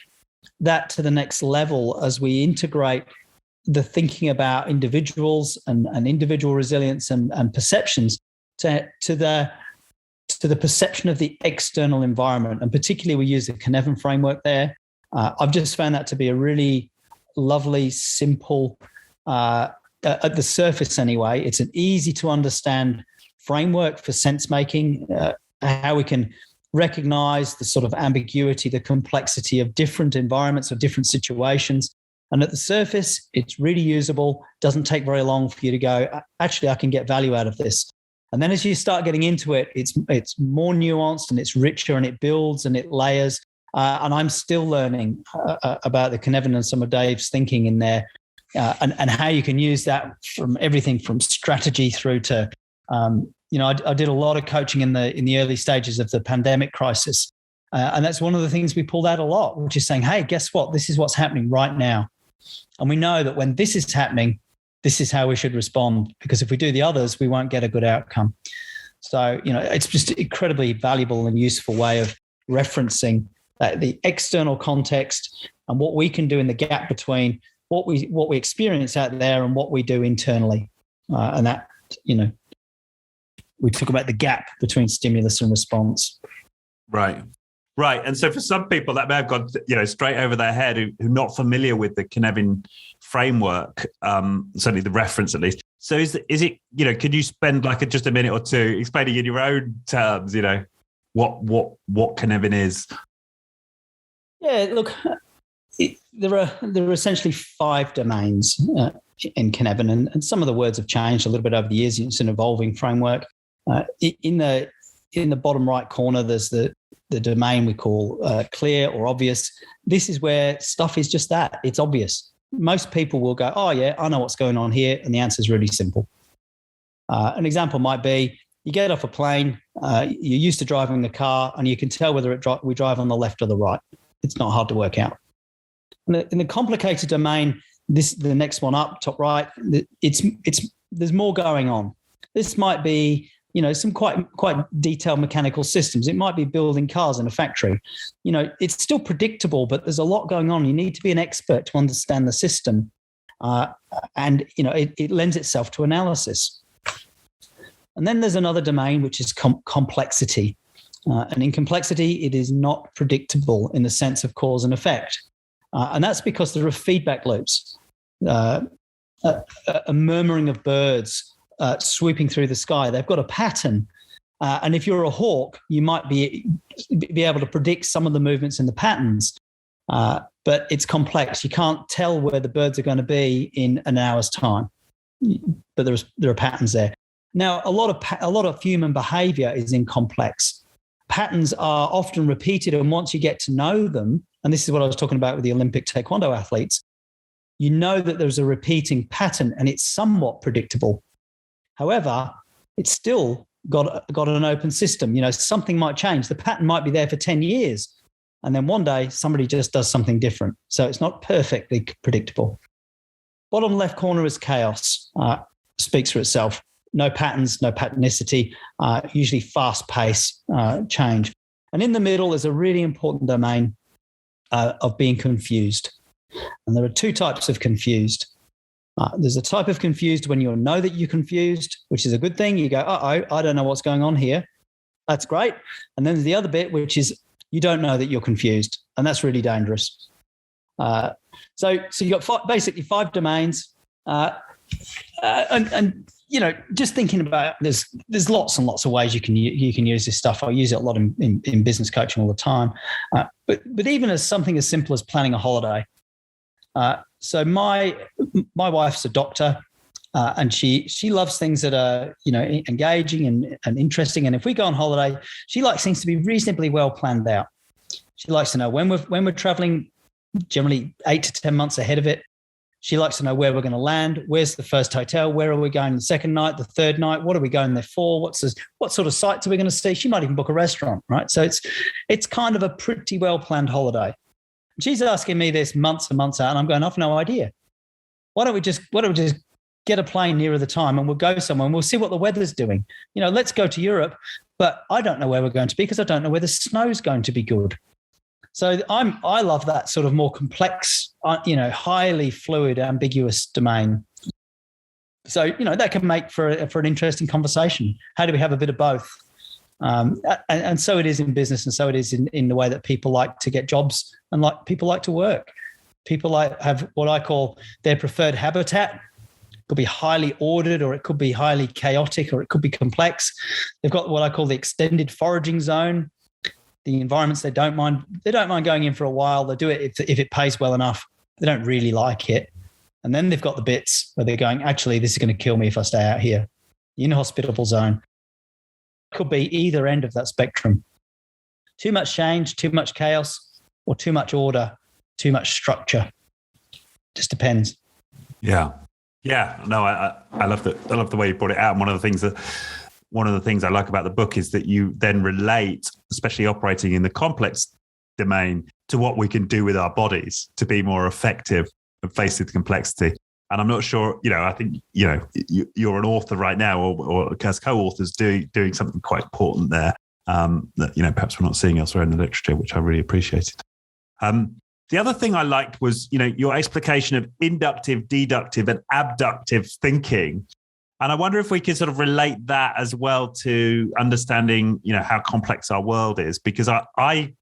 that to the next level as we integrate the thinking about individuals and individual resilience and perceptions to the perception of the external environment. And particularly we use the Kinetic Framework there. I've just found that to be a really lovely, simple, at the surface anyway, it's an easy to understand framework for sense making, how we can recognize the sort of ambiguity, the complexity of different environments or different situations. And at the surface, it's really usable, doesn't take very long for you to go, actually, I can get value out of this. And then as you start getting into it, it's more nuanced and it's richer and it builds and it layers. And I'm still learning about the Kinetic and some of Dave's thinking in there, and how you can use that from everything from strategy through to, I did a lot of coaching in the early stages of the pandemic crisis. And that's one of the things we pulled out a lot, which is saying, hey, guess what? This is what's happening right now. And we know that when this is happening, this is how we should respond, because if we do the others, we won't get a good outcome. So, it's just an incredibly valuable and useful way of referencing the external context and what we can do in the gap between what we experience out there and what we do internally. And that, we talk about the gap between stimulus and response. Right. And so for some people that may have gone, straight over their head who are not familiar with the Kinetic Framework, certainly the reference at least. So is it, could you spend just a minute or two explaining in your own terms, what Kinetic is? Yeah, look, there are essentially 5 domains in Kinetic, and some of the words have changed a little bit over the years. It's an evolving framework. In the bottom right corner, there's the domain we call clear or obvious. This is where stuff is just that. It's obvious. Most people will go, oh, yeah, I know what's going on here. And the answer is really simple. An example might be you get off a plane, you're used to driving the car, and you can tell whether we drive on the left or the right. It's not hard to work out. In the complicated domain, the next one up, top right, there's more going on. This might be some quite detailed mechanical systems. It might be building cars in a factory. It's still predictable, but there's a lot going on. You need to be an expert to understand the system. And it lends itself to analysis. And then there's another domain, which is complexity. And in complexity, it is not predictable in the sense of cause and effect. And that's because there are feedback loops, a murmuring of birds, swooping through the sky. They've got a pattern. And if you're a hawk, you might be able to predict some of the movements in the patterns. But it's complex. You can't tell where the birds are going to be in an hour's time. But there are patterns there. Now, a lot of human behavior is in complex. Patterns are often repeated, and once you get to know them, and this is what I was talking about with the Olympic taekwondo athletes, you know that there's a repeating pattern and it's somewhat predictable. However, it's still got an open system. Something might change. The pattern might be there for 10 years, and then one day somebody just does something different. So it's not perfectly predictable. Bottom left corner is chaos. Speaks for itself. No patterns, no patternicity, usually fast-paced change. And in the middle is a really important domain of being confused. And there are 2 types of confused. There's a type of confused when you know that you're confused, which is a good thing. You go, I don't know what's going on here. That's great. And then there's the other bit, which is you don't know that you're confused. And that's really dangerous. So you've got basically 5 domains. And just thinking about there's lots and lots of ways you can use this stuff. I use it a lot in business coaching all the time. But even as something as simple as planning a holiday. So my wife's a doctor, and she loves things that are engaging and interesting. And if we go on holiday, she likes things to be reasonably well planned out. She likes to know when we're traveling, generally 8 to 10 months ahead of it. She likes to know where we're going to land. Where's the first hotel? Where are we going the second night, the third night? What are we going there for? What sort of sites are we going to see? She might even book a restaurant, right? So it's kind of a pretty well planned holiday. She's asking me this months and months out, and I'm going, I've no idea. Why don't we just get a plane nearer the time and we'll go somewhere and we'll see what the weather's doing? Let's go to Europe, but I don't know where we're going to be because I don't know where the snow's going to be good. So I love that sort of more complex, highly fluid, ambiguous domain. So, that can make for an interesting conversation. How do we have a bit of both? And so it is in business, and so it is in the way that people like to get jobs and people like to work. People have what I call their preferred habitat. It could be highly ordered, or it could be highly chaotic, or it could be complex. They've got what I call the extended foraging zone. The environments they don't mind going in for a while. They do it if it pays well enough. They don't really like it. And then they've got the bits where they're going, actually, this is going to kill me if I stay out here. The inhospitable zone. Could be either end of that spectrum. Too much change, too much chaos, or too much order, too much structure. Just depends. Yeah. No, I love the way you brought it out. And one of the things I like about the book is that you then relate, especially operating in the complex domain, to what we can do with our bodies to be more effective and face with complexity. And I'm not sure, I think, you're an author right now, or as co-authors doing something quite important there that, perhaps we're not seeing elsewhere in the literature, which I really appreciated. The other thing I liked was, your explication of inductive, deductive, and abductive thinking. And I wonder if we could sort of relate that as well to understanding, how complex our world is, because I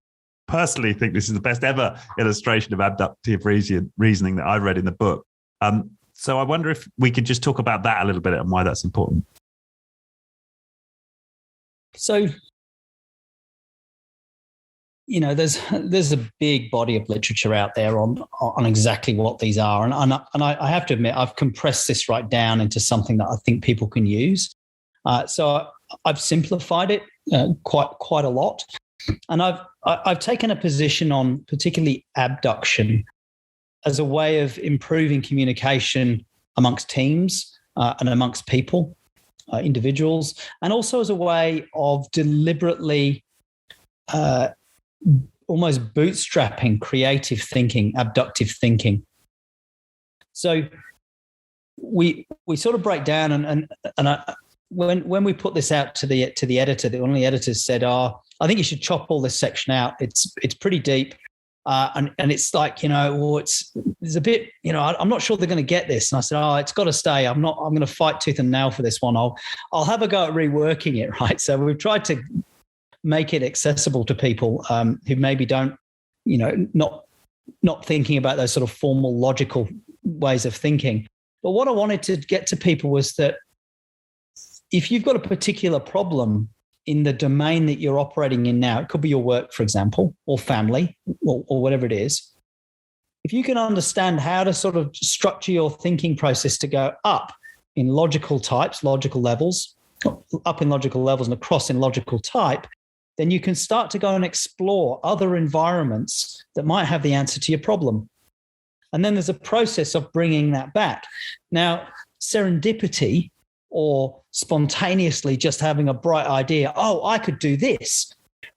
personally think this is the best ever illustration of abductive reasoning that I've read in the book. So I wonder if we could just talk about that a little bit and why that's important. So, there's a big body of literature out there on exactly what these are. And I have to admit, I've compressed this right down into something that I think people can use. So I've simplified it quite a lot. And I've taken a position on particularly abduction as a way of improving communication amongst teams and amongst people, individuals, and also as a way of deliberately almost bootstrapping creative thinking, abductive thinking. So we sort of break down, and when we put this out to the editor, one of the editors said, I think you should chop all this section out. It's pretty deep. And it's like, there's a bit, I'm not sure they're going to get this. And I said, it's got to stay. I'm going to fight tooth and nail for this one. I'll have a go at reworking it. Right. So we've tried to make it accessible to people who maybe don't, not thinking about those sort of formal logical ways of thinking. But what I wanted to get to people was that if you've got a particular problem in the domain that you're operating in now, it could be your work, for example, or family, or whatever it is. If you can understand how to sort of structure your thinking process to go up in logical types, logical levels, up in logical levels and across in logical type, then you can start to go and explore other environments that might have the answer to your problem. And then there's a process of bringing that back. Now, serendipity, or spontaneously just having a bright idea, I could do this.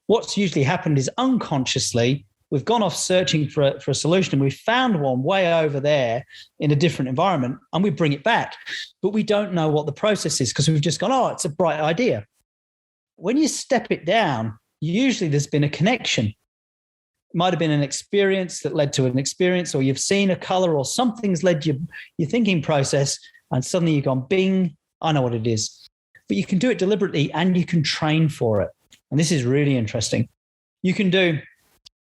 What's usually happened is unconsciously, we've gone off searching for a solution, and we've found one way over there in a different environment, and we bring it back. But we don't know what the process is because we've just gone, it's a bright idea. When you step it down, usually there's been a connection. It might have been an experience that led to an experience, or you've seen a color, or something's led your thinking process, and suddenly you've gone, bing, I know what it is. But you can do it deliberately, and you can train for it. And this is really interesting. You can do,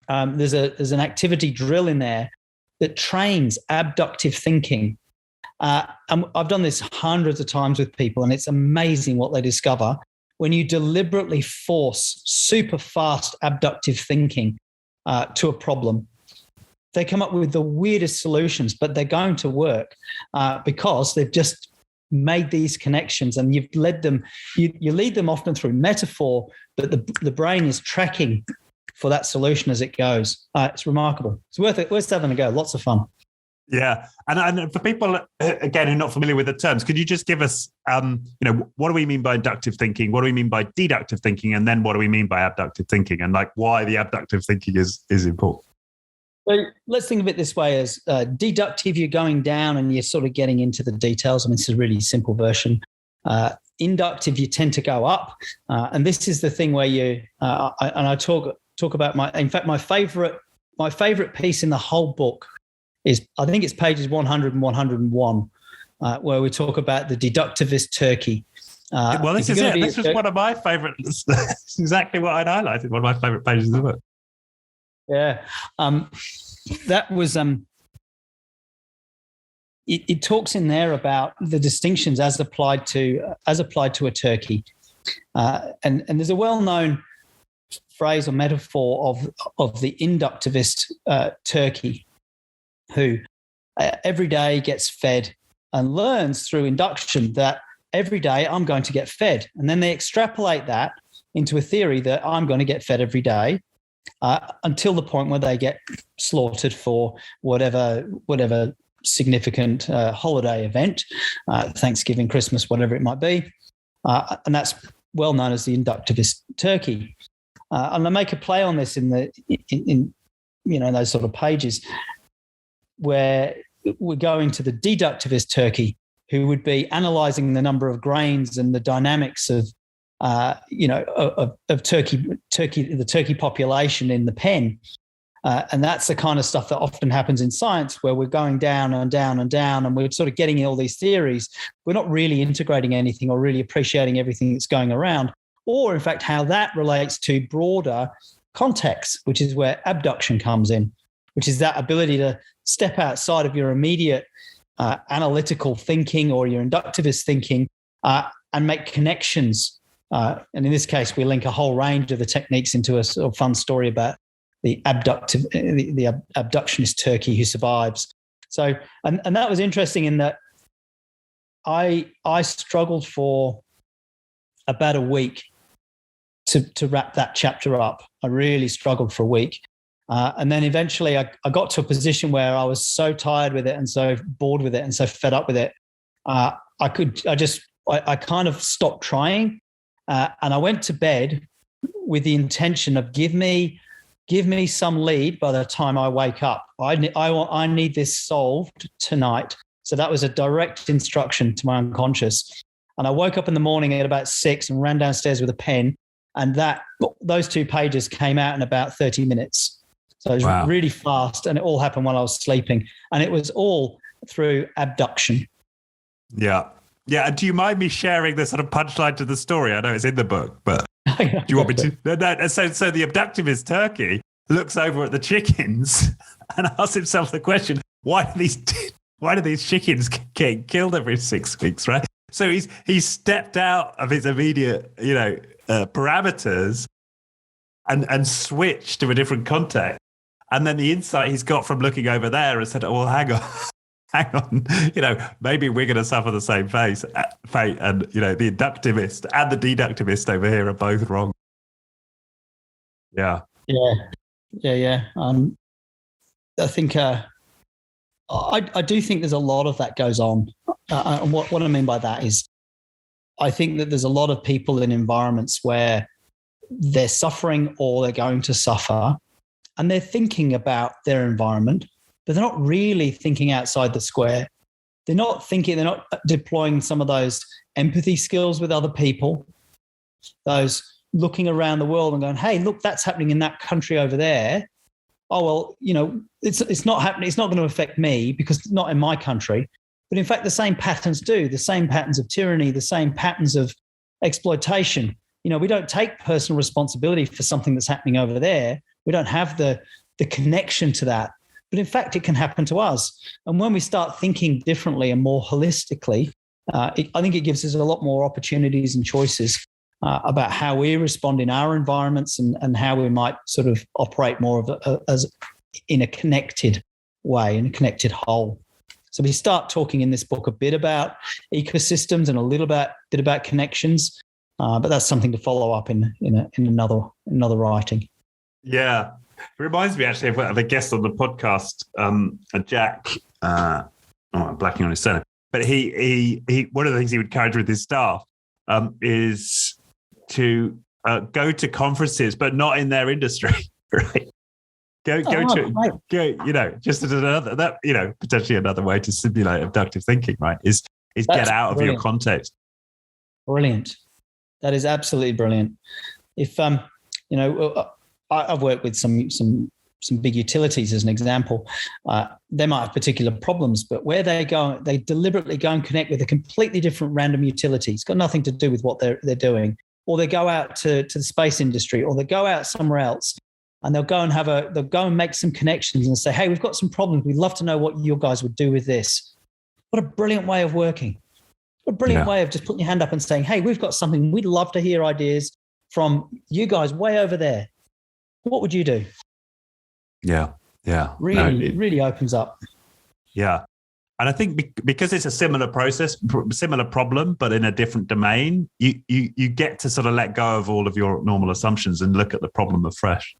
there's an activity drill in there that trains abductive thinking. And I've done this hundreds of times with people, and it's amazing what they discover when you deliberately force super fast abductive thinking to a problem. They come up with the weirdest solutions, but they're going to work because they've just made these connections, and you've led them. You lead them often through metaphor, but the brain is tracking for that solution as it goes. It's remarkable. It's worth having a go. Lots of fun. Yeah, and for people again who are not familiar with the terms, could you just give us, what do we mean by inductive thinking? What do we mean by deductive thinking? And then what do we mean by abductive thinking? And why the abductive thinking is important? So let's think of it this way: as deductive, you're going down and you're sort of getting into the details. I mean, it's a really simple version. Inductive, you tend to go up, and this is the thing where I talk talk about my favorite piece in the whole book is, I think it's pages 100 and 101, where we talk about the deductivist turkey. Well, this was one of my favorites. That's exactly what I'd highlighted. One of my favorite pages of the book. Yeah. That was, it talks in there about the distinctions as applied to a turkey. And there's a well-known phrase or metaphor of the inductivist turkey, who every day gets fed and learns through induction that every day I'm going to get fed. And then they extrapolate that into a theory that I'm going to get fed every day until the point where they get slaughtered for whatever significant holiday event, Thanksgiving, Christmas, whatever it might be. And that's well known as the inductivist turkey. And I make a play on this in those sort of pages, where we're going to the deductivist turkey, who would be analysing the number of grains and the dynamics of the turkey population in the pen. And that's the kind of stuff that often happens in science, where we're going down and down and down, and we're sort of getting all these theories. We're not really integrating anything or really appreciating everything that's going around, or in fact, how that relates to broader context, which is where abduction comes in, which is that ability to step outside of your immediate analytical thinking or your inductivist thinking and make connections. And in this case, we link a whole range of the techniques into a sort of fun story about the abductionist turkey who survives. So, and that was interesting in that I struggled for about a week to wrap that chapter up. I really struggled for a week. And then eventually I got to a position where I was so tired with it and so bored with it and so fed up with it. I kind of stopped trying. And I went to bed with the intention of give me some lead by the time I wake up. I need this solved tonight. So that was a direct instruction to my unconscious. And I woke up in the morning at about 6 and ran downstairs with a pen. And those 2 pages came out in about 30 minutes. So it was really fast, and it all happened while I was sleeping. And it was all through abduction. Yeah. Yeah. And do you mind me sharing the sort of punchline to the story? I know it's in the book, but do you want me to? No. So the abductivist turkey looks over at the chickens and asks himself the question, why do these chickens get killed every 6 weeks, right? So he's stepped out of his immediate, parameters and switched to a different context. And then the insight he's got from looking over there and said, oh, well, hang on, maybe we're going to suffer the same fate. And, the inductivist and the deductivist over here are both wrong. Yeah. Yeah. I think, I do think there's a lot of that goes on. And what I mean by that is I think that there's a lot of people in environments where they're suffering or they're going to suffer, and they're thinking about their environment, but they're not really thinking outside the square. They're not deploying some of those empathy skills with other people, those looking around the world and going, hey, look, that's happening in that country over there. Oh, well, it's not happening. It's not going to affect me because it's not in my country. But in fact, the same patterns do, the same patterns of tyranny, the same patterns of exploitation. We don't take personal responsibility for something that's happening over there. We don't have the connection to that. But in fact, it can happen to us. And when we start thinking differently and more holistically, I think it gives us a lot more opportunities and choices about how we respond in our environments and how we might sort of operate more as in a connected way, in a connected whole. So we start talking in this book a bit about ecosystems and a little bit about connections, but that's something to follow up in another writing. Yeah, it reminds me actually of a guest on the podcast, Jack. I'm blacking on his surname, but he one of the things he would encourage with his staff is to go to conferences, but not in their industry, right? Go, just as potentially another way to simulate abductive thinking, right? Is get out of your context. Brilliant. That is absolutely brilliant. If I've worked with some big utilities as an example. They might have particular problems, but where they go, they deliberately go and connect with a completely different random utility. It's got nothing to do with what they're doing. Or they go out to the space industry, or they go out somewhere else, and they'll go and make some connections and say, hey, we've got some problems. We'd love to know what you guys would do with this. What a brilliant way of working. What a brilliant way of just putting your hand up and saying, hey, we've got something. We'd love to hear ideas from you guys way over there. What would you do? Yeah. Really opens up. Yeah. And I think because it's a similar process, similar problem, but in a different domain, you get to sort of let go of all of your normal assumptions and look at the problem afresh.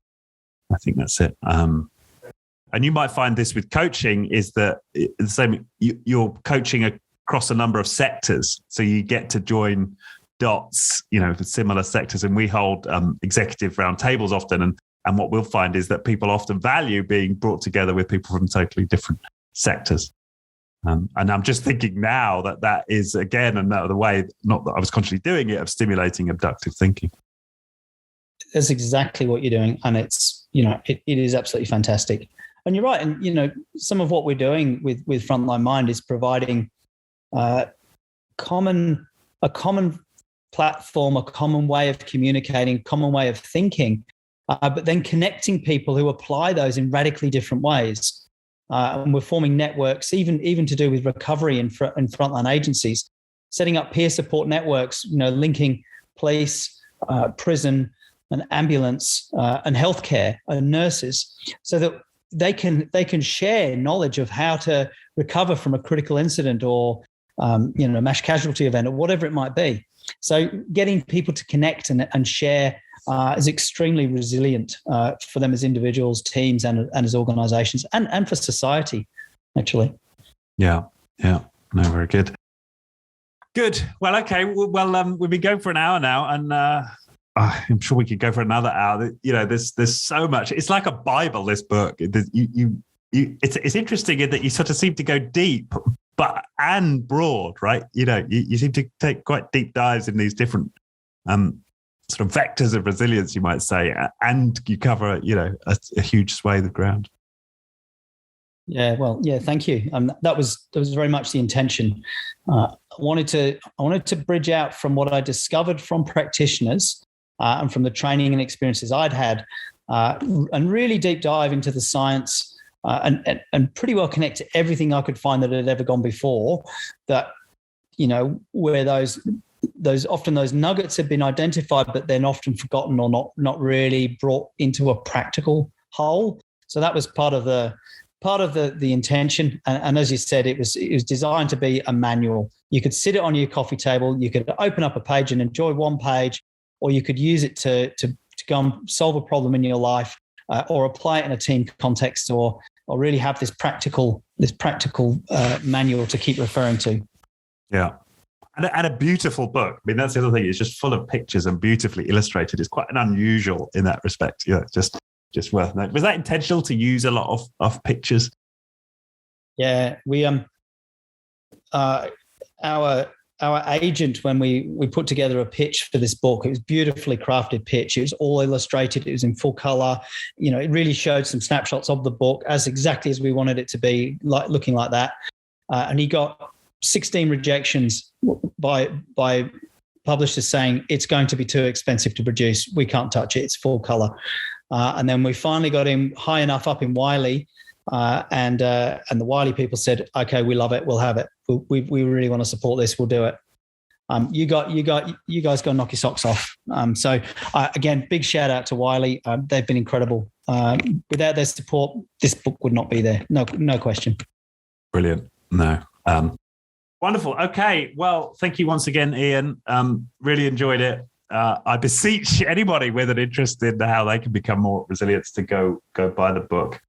I think that's it. And you might find this with coaching is that the same. You're coaching across a number of sectors, so you get to join dots, for similar sectors. And we hold executive roundtables often, and what we'll find is that people often value being brought together with people from totally different sectors. And I'm just thinking now that is, again, another way, not that I was consciously doing it, of stimulating abductive thinking. That's exactly what you're doing. And it's, it is absolutely fantastic. And you're right. And, some of what we're doing with Frontline Mind is providing a common platform, a common way of communicating, common way of thinking, but then connecting people who apply those in radically different ways. And we're forming networks, even to do with recovery in frontline agencies, setting up peer support networks, linking police, prison, and ambulance, and healthcare and nurses, so that they can share knowledge of how to recover from a critical incident or a mass casualty event or whatever it might be. So getting people to connect and share is extremely resilient for them as individuals, teams, and as organizations, and for society, actually. Yeah. No, very good. Good. Well, okay. Well, we've been going for an hour now, and I'm sure we could go for another hour. There's so much. It's like a Bible, this book. It's interesting in that you sort of seem to go deep, and broad, right? You seem to take quite deep dives in these different sort of vectors of resilience, you might say, and you cover, a huge swathe of ground. Yeah, well, yeah, thank you. That was very much the intention. I wanted to bridge out from what I discovered from practitioners and from the training and experiences I'd had, and really deep dive into the science. And pretty well connect to everything I could find that had ever gone before, that, where those nuggets have been identified, but then often forgotten or not really brought into a practical whole. So that was part of the intention. And as you said, it was designed to be a manual. You could sit it on your coffee table, you could open up a page and enjoy one page, or you could use it to go and solve a problem in your life, or apply it in a team context, or really have this practical manual to keep referring to. Yeah. And a beautiful book. I mean, that's the other thing. It's just full of pictures and beautifully illustrated. It's quite an unusual in that respect. Yeah, just worth noting. Was that intentional to use a lot of pictures? Yeah, we our agent, when we put together a pitch for this book, it was beautifully crafted pitch. It was all illustrated. It was in full color. It really showed some snapshots of the book as exactly as we wanted it to be, like looking like that. And he got 16 rejections by publishers saying it's going to be too expensive to produce. We can't touch it. It's full color. And then we finally got him high enough up in Wiley, and the Wiley people said, "Okay, we love it. We'll have it. We really want to support this. We'll do it." You guys go knock your socks off. So again, big shout out to Wiley. They've been incredible. Without their support, this book would not be there. No question. Brilliant. No. Wonderful. Okay. Well, thank you once again, Ian. Really enjoyed it. I beseech anybody with an interest in how they can become more resilient to go buy the book.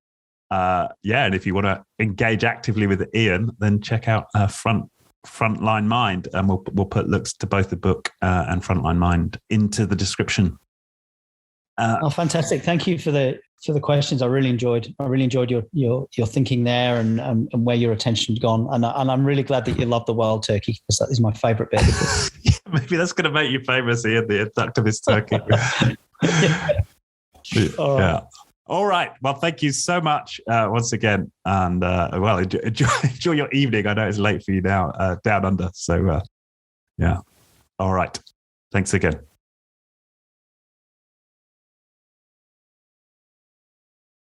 And if you want to engage actively with Ian, then check out Frontline Mind, and we'll put links to both the book and Frontline Mind into the description. Fantastic! Thank you for the questions. I really enjoyed your thinking there and where your attention's gone. And I'm really glad that you love the wild turkey, because that is my favourite bit. Maybe that's going to make you famous, Ian, the inductivist turkey. Yeah. All right. Well, thank you so much once again. And enjoy your evening. I know it's late for you now down under. So, yeah. All right. Thanks again.